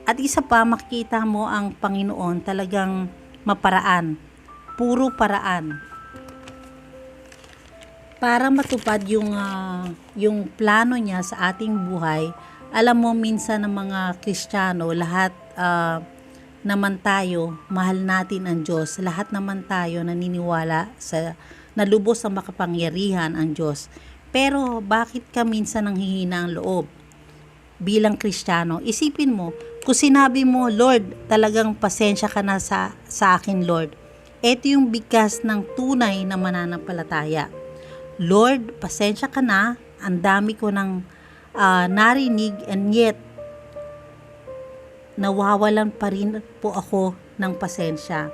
At isa pa, makikita mo ang Panginoon talagang maparaan, puro paraan. para matupad yung plano niya sa ating buhay. Alam mo, minsan ng mga Kristiyano, lahat naman tayo, mahal natin ang Diyos. Lahat naman tayo naniniwala sa nalubos ang makapangyarihan ang Diyos. Pero bakit ka minsan nanghihina ang loob bilang Kristiyano? Isipin mo, kung sinabi mo, Lord, talagang pasensya ka na sa akin, Lord. Ito yung bigkas ng tunay na mananampalataya. Lord, pasensya ka na, ang dami ko ng narinig, and yet, nawawalan pa rin po ako ng pasensya.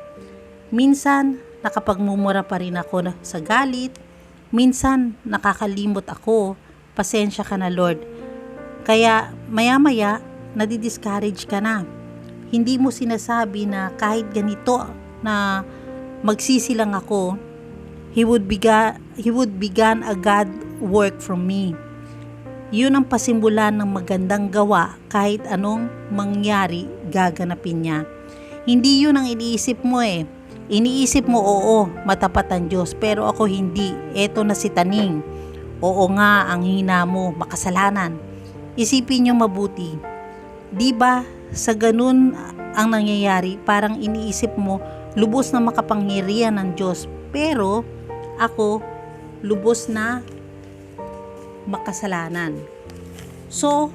Minsan, nakapagmumura pa rin ako sa galit. Minsan, nakakalimot ako. Pasensya ka na, Lord. Kaya, maya-maya, nadidiscourage ka na. Hindi mo sinasabi na kahit ganito na magsisilang ako, He would begin a God work from me. Yun ang pasimbulan ng magandang gawa, kahit anong mangyari, gaganapin niya. Hindi yun ang iniisip mo eh. Iniisip mo, oo, matapat ang Diyos, pero ako hindi. Eto na si Taning. Oo nga, ang hina mo, makasalanan. Isipin niyo mabuti. Di ba sa ganun ang nangyayari, parang iniisip mo, lubos na makapangyarihan ng Diyos, pero ako, lubos na makasalanan. So,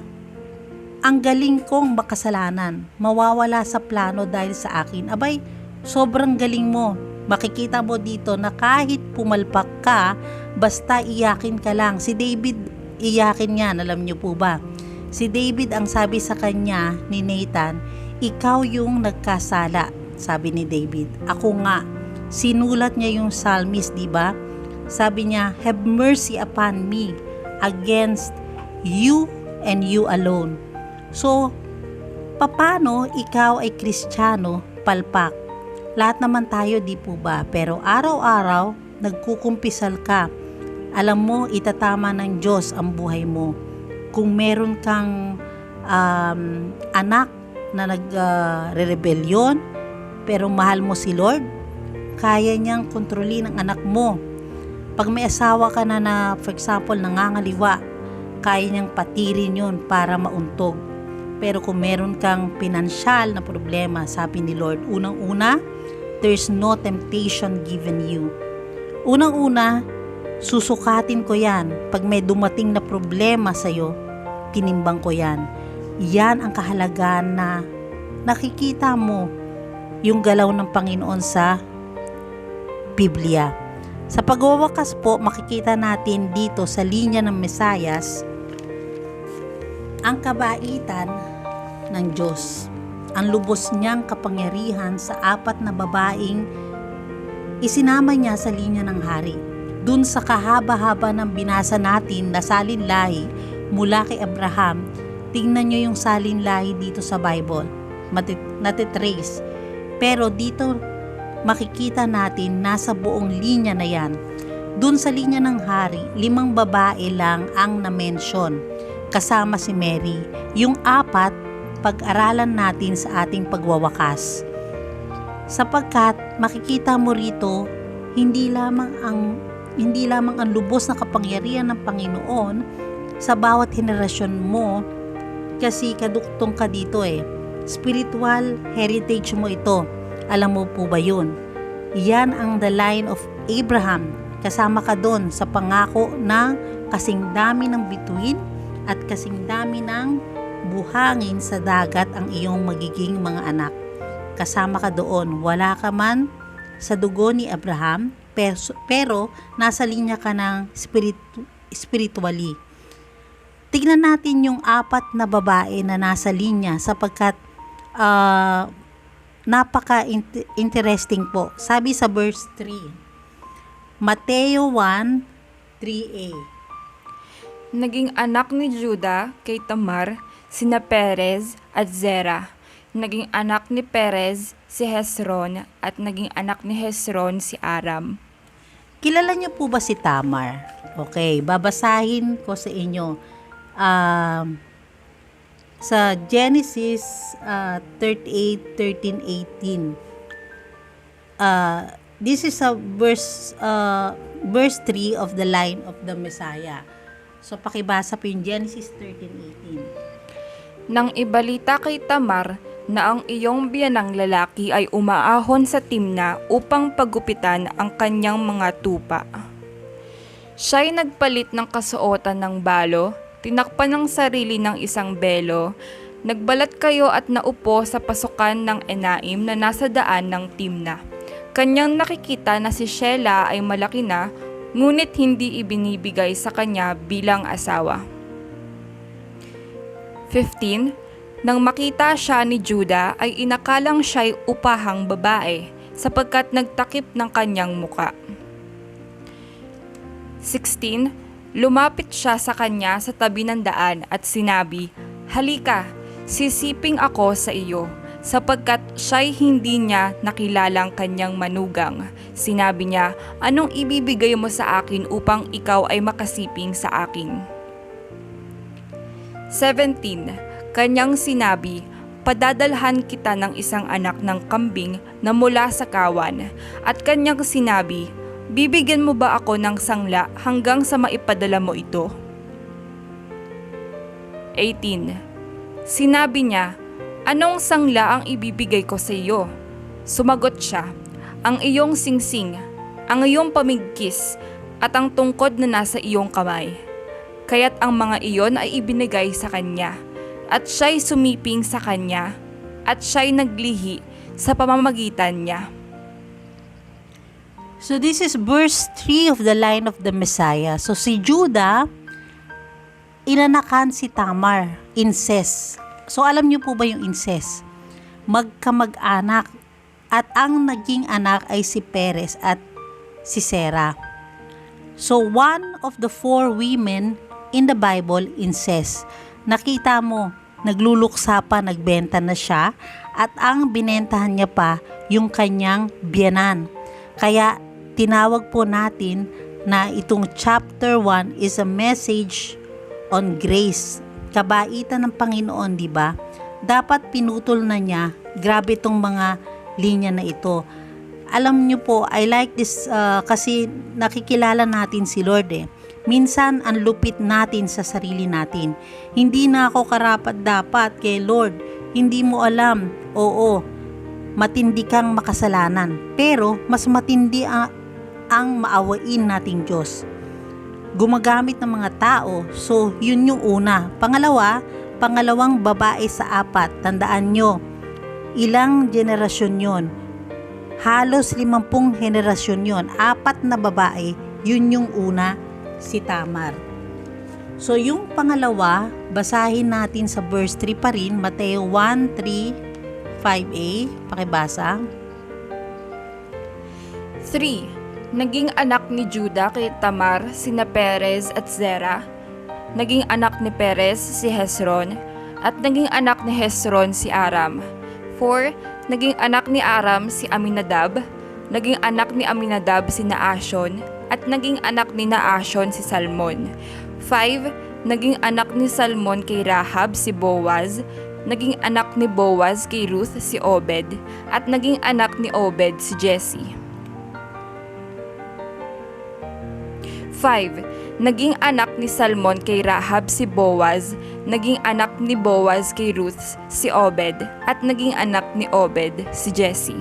ang galing kong makasalanan, mawawala sa plano dahil sa akin. Abay, sobrang galing mo. Makikita mo dito na kahit pumalpak ka, basta iyakin ka lang. Si David, iyakin yan, alam niyo po ba? Si David, ang sabi sa kanya ni Nathan, ikaw yung nagkasala, sabi ni David. Ako nga. Sinulat niya yung psalmist, di ba? Sabi niya, have mercy upon me against you and you alone. So, paano ikaw ay Kristiyano, palpak? Lahat naman tayo, di po ba? Pero araw-araw, nagkukumpisal ka. Alam mo, itatama ng Diyos ang buhay mo. Kung meron kang anak na nagre-rebelyon, pero mahal mo si Lord, kaya niyang kontrolin ang anak mo. Pag may asawa ka na for example, nangangaliwa, kaya niyang patirin yun para mauntog. Pero kung meron kang pinansyal na problema, sabi ni Lord, unang-una, there's no temptation given you. Unang-una, susukatin ko yan. Pag may dumating na problema sa'yo, tinimbang ko yan. Yan ang kahalagahan na nakikita mo yung galaw ng Panginoon sa Biblia. Sa pagwawakas po, makikita natin dito sa linya ng Mesayas ang kabaitan ng Diyos. Ang lubos niyang kapangyarihan sa 4 na babaeng isinama niya sa linya ng hari. Dun sa kahaba-haba ng binasa natin na salinlahi mula kay Abraham, tingnan niyo yung salinlahi dito sa Bible. Natitrace. Pero dito makikita natin nasa buong linya na yan. Dun sa linya ng hari, 5 babae lang ang na-mention, kasama si Mary. Yung 4, pag-aralan natin sa ating pagwawakas. Sapagkat makikita mo rito, hindi lamang ang lubos na kapangyarihan ng Panginoon sa bawat henerasyon mo, kasi kaduktong ka dito eh. Spiritual heritage mo ito. Alam mo po ba yun? Yan ang the line of Abraham. Kasama ka doon sa pangako ng kasing dami ng bituin at kasing dami ng buhangin sa dagat ang iyong magiging mga anak. Kasama ka doon. Wala ka man sa dugo ni Abraham, pero nasa linya ka ng spiritually. Tignan natin yung 4 na babae na nasa linya, sapagkat napaka-interesting po. Sabi sa verse 3, Mateo 1:3a. Naging anak ni Juda kay Tamar sina Perez at Zerah. Naging anak ni Perez si Hezron at naging anak ni Hezron si Aram. Kilala niyo po ba si Tamar? Okay, babasahin ko sa inyo. Sa Genesis 38:13-18. this is a verse 3 of the line of the Messiah. So pakibasa po yung Genesis 13:18. Nang ibalita kay Tamar na ang iyong biyanang lalaki ay umaahon sa Timna upang pagupitan ang kanyang mga tupa. Siya'y nagpalit ng kasuotan ng balo, tinakpan ng sarili ng isang belo, nagbalat kayo at naupo sa pasukan ng Enaim na nasa daan ng Timna. Kanyang nakikita na si Shelah ay malaki na, ngunit hindi ibinibigay sa kanya bilang asawa. 15. Nang makita siya ni Judah ay inakalang siya'y upahang babae sapagkat nagtakip ng kanyang muka. 16. Lumapit siya sa kanya sa tabi ng daan at sinabi, "Halika, sisiping ako sa iyo," sapagkat siya'y hindi niya nakilalang kanyang manugang. Sinabi niya, "Anong ibibigay mo sa akin upang ikaw ay makasiping sa akin?" 17. Kanyang sinabi, "Padadalhan kita ng isang anak ng kambing na mula sa kawan." At kanyang sinabi, "Bibigyan mo ba ako ng sangla hanggang sa maipadala mo ito?" 18. Sinabi niya, "Anong sangla ang ibibigay ko sa iyo?" Sumagot siya, "Ang iyong singsing, ang iyong pamigkis, at ang tungkod na nasa iyong kamay." Kaya't ang mga iyon ay ibinigay sa kanya, at siya'y sumiping sa kanya, at siya'y naglihi sa pamamagitan niya. So this is verse 3 of the line of the Messiah. So si Judah, inanakan si Tamar, incest. So alam niyo po ba yung incest? Magkamag-anak, at ang naging anak ay si Perez at si Serah. So one of the 4 women in the Bible, incest. Nakita mo, nagluluksa pa, nagbenta na siya, at ang binentahan niya pa yung kanyang biyanan. Kaya tinawag po natin na itong chapter 1 is a message on grace. Kabaitan ng Panginoon, di ba? Dapat pinutol na niya. Grabe itong mga linya na ito. Alam niyo po, I like this kasi nakikilala natin si Lord eh. Minsan, ang lupit natin sa sarili natin. Hindi na ako karapat-dapat kay Lord. Hindi mo alam. Oo, matindi kang makasalanan. Pero, mas matindi ang maawain nating Diyos. Gumagamit ng mga tao. So, yun yung una. Pangalawang babae sa 4. Tandaan nyo, ilang generasyon yon? Halos 50 henerasyon yon. 4 na babae, yun yung una, si Tamar. So yung pangalawa, basahin natin sa verse 3 pa rin, Mateo 1:3-5a, pakibasa. 3. Naging anak ni Judah kay Tamar sina Perez at Zerah. Naging anak ni Perez si Hezron, at naging anak ni Hezron si Aram. 4. Naging anak ni Aram si Aminadab. Naging anak ni Aminadab si Naashon, at naging anak ni Naashon si Salmon. 5. Naging anak ni Salmon kay Rahab si Boaz. Naging anak ni Boaz kay Ruth si Obed, at naging anak ni Obed si Jesse. 5. Naging anak ni Salmon kay Rahab si Boaz. Naging anak ni Boaz kay Ruth si Obed, at naging anak ni Obed si Jesse.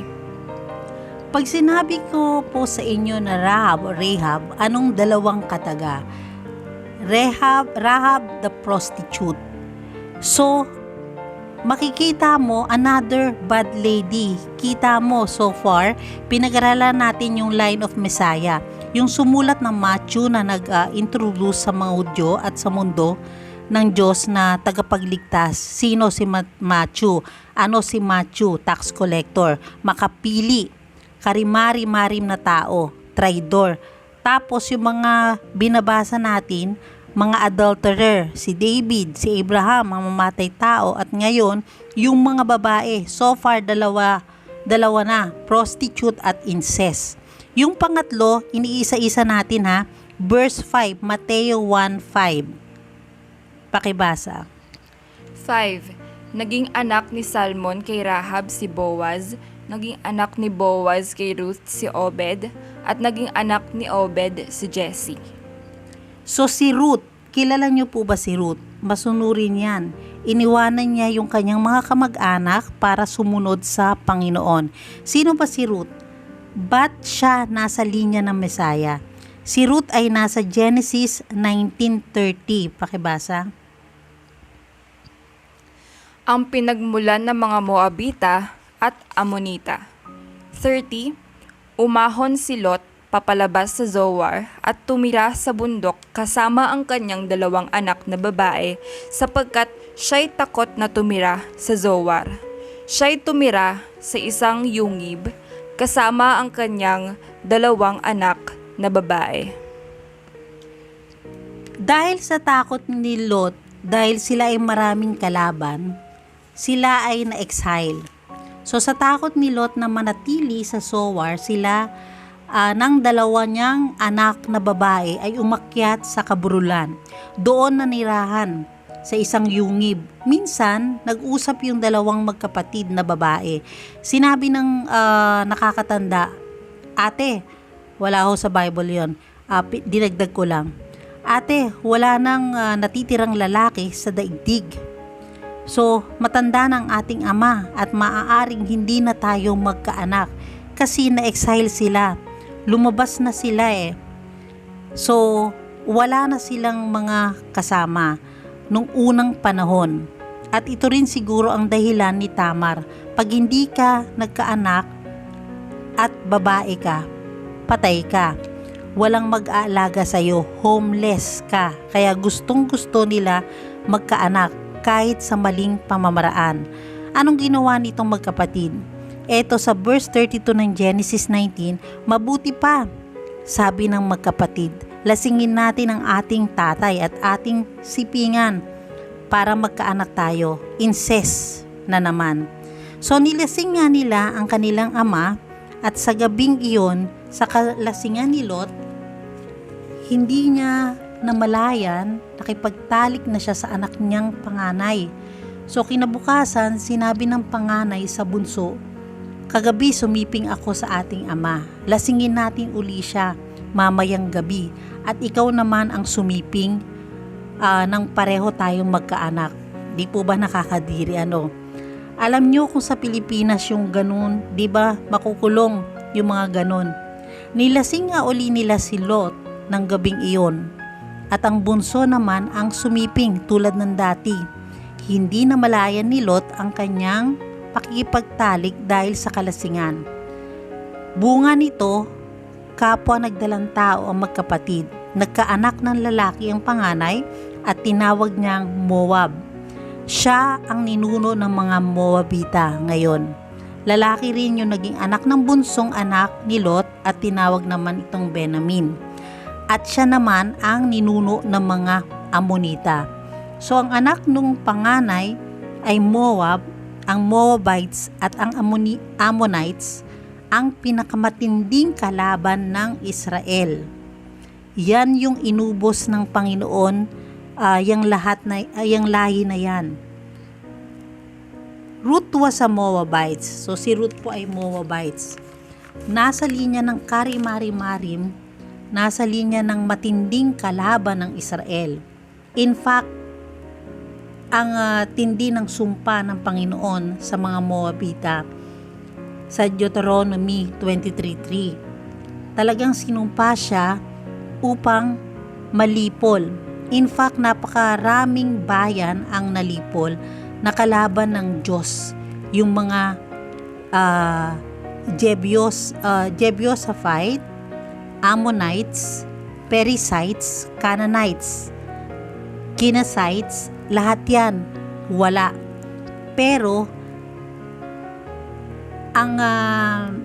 Pag sinabi ko po sa inyo na Rahab, anong dalawang kataga? Rahab the prostitute. So, makikita mo another bad lady. Kita mo so far, pinag-aralan natin yung line of Messiah. Yung sumulat ng Matthew na nag-introduce sa mga Hudyo at sa mundo ng Diyos na tagapagligtas. Sino si Matthew? Ano si Matthew? Tax collector, makapili, karimari-marim na tao, traidor. Tapos yung mga binabasa natin, mga adulterer, si David, si Abraham, ang mamatay tao, at ngayon, yung mga babae, so far dalawa na, prostitute at incest. Yung pangatlo, iniisa-isa natin ha, verse 5, Mateo 1:5. Pakibasa. 5. Naging anak ni Salmon kay Rahab si Boaz, naging anak ni Boaz kay Ruth si Obed, at naging anak ni Obed si Jesse. So si Ruth, kilala niyo po ba si Ruth? Masunurin yan. Iniwanan niya yung kanyang mga kamag-anak para sumunod sa Panginoon. Sino ba si Ruth? Ba't siya nasa linya ng Mesaya? Si Ruth ay nasa Genesis 19:30. Pakibasa. Ang pinagmulan ng mga Moabita at Amonita. 30. Umahon si Lot papalabas sa Zoar at tumira sa bundok kasama ang kanyang 2 anak na babae sapagkat siya'y takot na tumira sa Zoar. Siya'y tumira sa isang yungib kasama ang kanyang 2 anak na babae. Dahil sa takot ni Lot, dahil sila ay maraming kalaban, sila ay na-exile. So sa takot ni Lot na manatili sa Zoar, sila ng 2 niyang anak na babae ay umakyat sa kaburulan. Doon nanirahan sa isang yungib. Minsan, nag-usap yung 2 magkapatid na babae. Sinabi ng nakakatanda, ate, wala ho sa Bible yon. Dinagdag ko lang. Ate, wala nang natitirang lalaki sa daigdig. So, matanda ng ating ama at maaaring hindi na tayo magkaanak kasi na-exile sila. Lumabas na sila eh. So, wala na silang mga kasama nung unang panahon. At ito rin siguro ang dahilan ni Tamar. Pag hindi ka nagkaanak at babae ka, patay ka. Walang mag-aalaga sa'yo, homeless ka. Kaya gustong-gusto nila magkaanak kahit sa maling pamamaraan. Anong ginawa nitong magkapatid? Eto sa verse 32 ng Genesis 19, mabuti pa, sabi ng magkapatid, lasingin natin ang ating tatay at ating sipingan para magkaanak tayo. Incest na naman. So nilasing nga nila ang kanilang ama at sa gabing iyon, sa kalasingan ni Lot, hindi niya namalayan, nakipagtalik na siya sa anak niyang panganay. So kinabukasan, sinabi ng panganay sa bunso, kagabi sumiping ako sa ating ama. Lasingin natin uli siya mamayang gabi. At ikaw naman ang sumiping nang pareho tayong magkaanak. Di po ba nakakadiri ano? Alam nyo kung sa Pilipinas yung ganun, di ba makukulong yung mga ganun. Nilasing nga uli nila si Lot ng gabing iyon. At ang bunso naman ang sumiping tulad ng dati. Hindi namalayan ni Lot ang kanyang pakikipagtalik dahil sa kalasingan. Bunga nito, kapwa nagdalang tao ang magkapatid. Nagkaanak ng lalaki ang panganay at tinawag niyang Moab. Siya ang ninuno ng mga Moabita ngayon. Lalaki rin yung naging anak ng bunsong anak ni Lot at tinawag naman itong Benamin. At siya naman ang ninuno ng mga Amonita. So ang anak nung panganay ay Moab, ang Moabites at ang Ammonites ang pinakamatinding kalaban ng Israel. Yan yung inubos ng Panginoon, yung lahi na yan. Ruth was a Moabites. So si Ruth po ay Moabites. Nasa linya ng Karimari-Marim, nasa linya ng matinding kalaban ng Israel. In fact, ang tindi ng sumpa ng Panginoon sa mga Moabita sa Deuteronomy 23:3. Talagang sinumpa siya upang malipol. In fact, napakaraming bayan ang nalipol na kalaban ng Diyos. Yung mga Jebusaphite, Ammonites, Perizzites, Canaanites, Kenizzites, lahat yan wala. Pero ang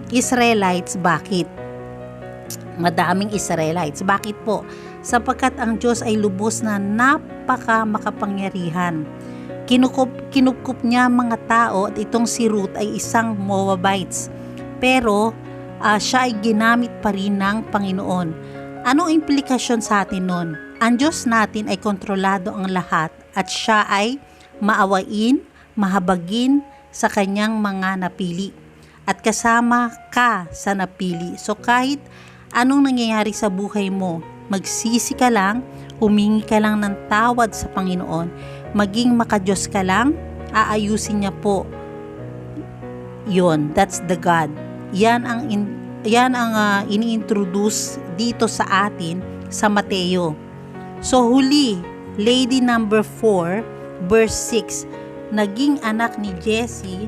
Israelites, bakit? Madaming Israelites. Bakit po? Sapagkat ang Diyos ay lubos na napaka makapangyarihan. Kinupkup niya mga tao at itong si Ruth ay isang Moabites. Pero siya ay ginamit pa rin ng Panginoon. Anong implikasyon sa atin nun? Ang Diyos natin ay kontrolado ang lahat at siya ay maawain, mahabagin sa kanyang mga napili at kasama ka sa napili. So kahit anong nangyayari sa buhay mo, magsisi ka lang, humingi ka lang ng tawad sa Panginoon, maging makadiyos ka lang, aayusin niya po. Yon, that's the God. Yan ang ini-introduce dito sa atin sa Mateo. So huli, lady number 4, verse 6, naging anak ni Jesse.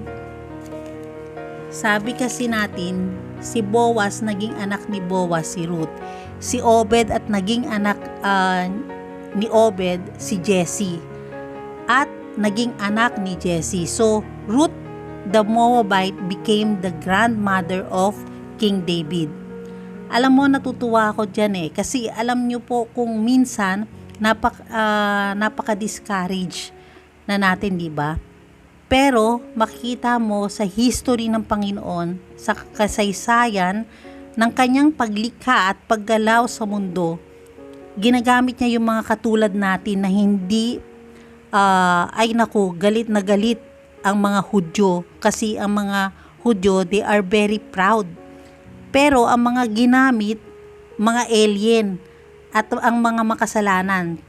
Sabi kasi natin, si Boaz naging anak ni Boaz, si Ruth. Si Obed at naging anak ni Obed, si Jesse. At naging anak ni Jesse. So, Ruth the Moabite became the grandmother of King David. Alam mo, natutuwa ako dyan kasi alam nyo po kung minsan napaka-discourage na natin, di ba? Pero makikita mo sa history ng Panginoon, sa kasaysayan ng kanyang paglikha at paggalaw sa mundo, ginagamit niya yung mga katulad natin na hindi galit na galit ang mga Hudyo, kasi ang mga Hudyo, they are very proud. Pero ang mga ginamit, mga alien at ang mga makasalanan.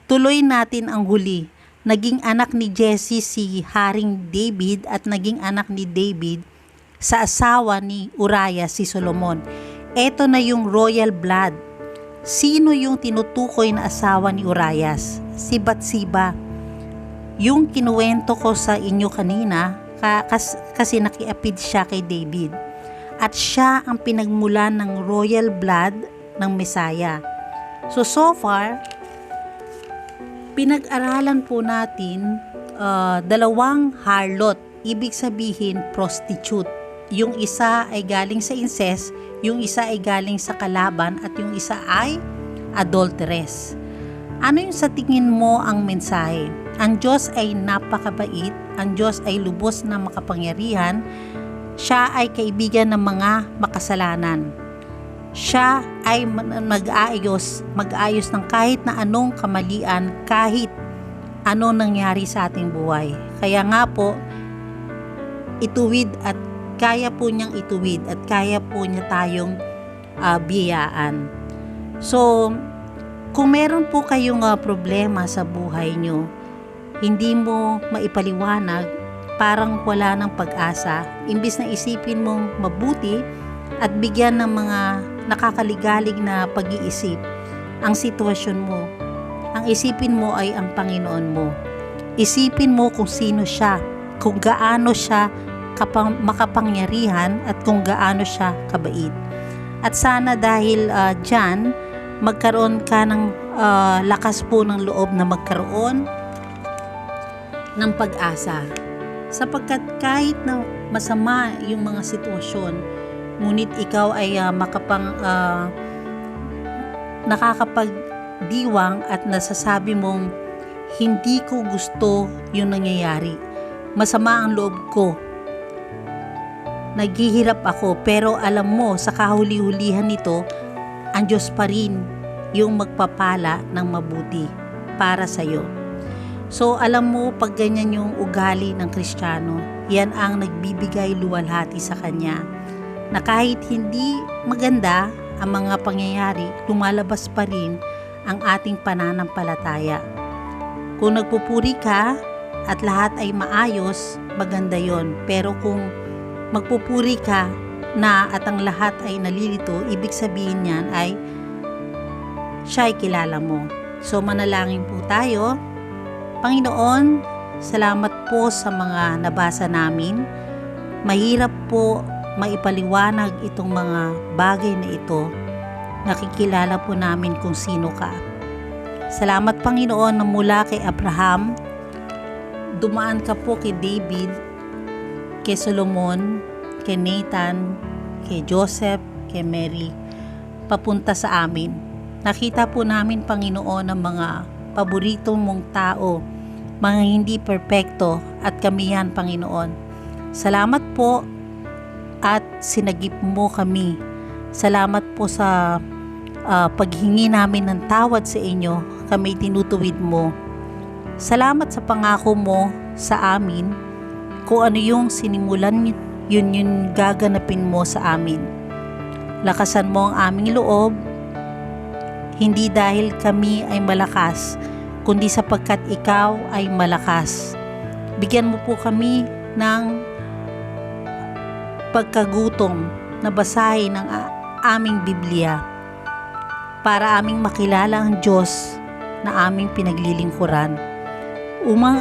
Tuloy natin ang huli. Naging anak ni Jesse si Haring David at naging anak ni David sa asawa ni Uriah, si Solomon. Ito na yung royal blood. Sino yung tinutukoy na asawa ni Uriah? Si Bathsheba. Yung kinuwento ko sa inyo kanina, kasi nakiapid siya kay David. At siya ang pinagmulan ng royal blood ng Messiah. So far, pinag-aralan po natin dalawang harlot. Ibig sabihin, prostitute. Yung isa ay galing sa incest, yung isa ay galing sa kalaban, at yung isa ay adulteress. Ano yung sa tingin mo ang mensahe? Ang Diyos ay napakabait, ang Diyos ay lubos na makapangyarihan, siya ay kaibigan ng mga makasalanan. Siya ay mag-aayos ng kahit na anong kamalian, kahit ano nangyari sa ating buhay. Kaya nga po, ituwid at kaya po niyang ituwid at kaya po niya tayong biyayaan. So, kung meron po kayong problema sa buhay nyo, hindi mo maipaliwanag, parang wala ng pag-asa. Imbis na isipin mong mabuti at bigyan ng mga nakakaligalig na pag-iisip ang sitwasyon mo, ang isipin mo ay ang Panginoon mo. Isipin mo kung sino siya, kung gaano siya makapangyarihan at kung gaano siya kabait. At sana dahil dyan, magkaroon ka ng lakas po ng loob na magkaroon ng pag-asa. Sapagkat kahit na masama yung mga sitwasyon, ngunit ikaw ay nakakapagdiwang at nasasabi mong hindi ko gusto yung nangyayari. Masama ang loob ko. Naghihirap ako, pero alam mo, sa kahuli-hulihan nito, ang Diyos pa rin yung magpapala ng mabuti para sa'yo. So, alam mo, pag ganyan yung ugali ng Kristiyano, yan ang nagbibigay luwalhati sa Kanya. Na kahit hindi maganda ang mga pangyayari, lumalabas pa rin ang ating pananampalataya. Kung nagpupuri ka at lahat ay maayos, maganda yon. Pero kung magpupuri ka na at ang lahat ay nalilito, ibig sabihin niyan ay siya ay kilala mo. So, manalangin po tayo. Panginoon, salamat po sa mga nabasa namin. Mahirap po maipaliwanag itong mga bagay na ito. Nakikilala po namin kung sino ka. Salamat, Panginoon, na mula kay Abraham, dumaan ka po kay David, kay Solomon, kay Nathan, kay Joseph, kay Mary, papunta sa amin. Nakita po namin, Panginoon, ang mga paborito mong tao, mga hindi perpekto, at kami yan, Panginoon. Salamat po at sinagip mo kami. Salamat po sa paghingi namin ng tawad sa inyo, kami tinutuwid mo. Salamat sa pangako mo sa amin. Kung ano yung sinimulan, yun gaganapin mo sa amin. Lakasan mo ang aming loob, hindi dahil kami ay malakas, kundi sapagkat ikaw ay malakas. Bigyan mo po kami ng pagkagutom na basahin ang aming Biblia para aming makilala ang Diyos na aming pinaglilingkuran,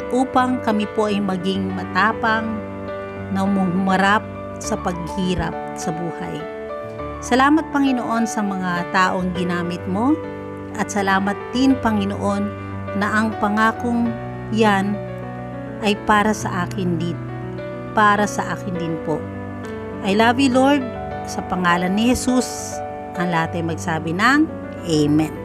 upang kami po ay maging matapang na humarap sa paghirap sa buhay. Salamat, Panginoon, sa mga taong ginamit mo, at salamat din, Panginoon, na ang pangakong yan ay para sa akin din po. I love you, Lord. Sa pangalan ni Jesus, ang lahat ay magsabi ng Amen.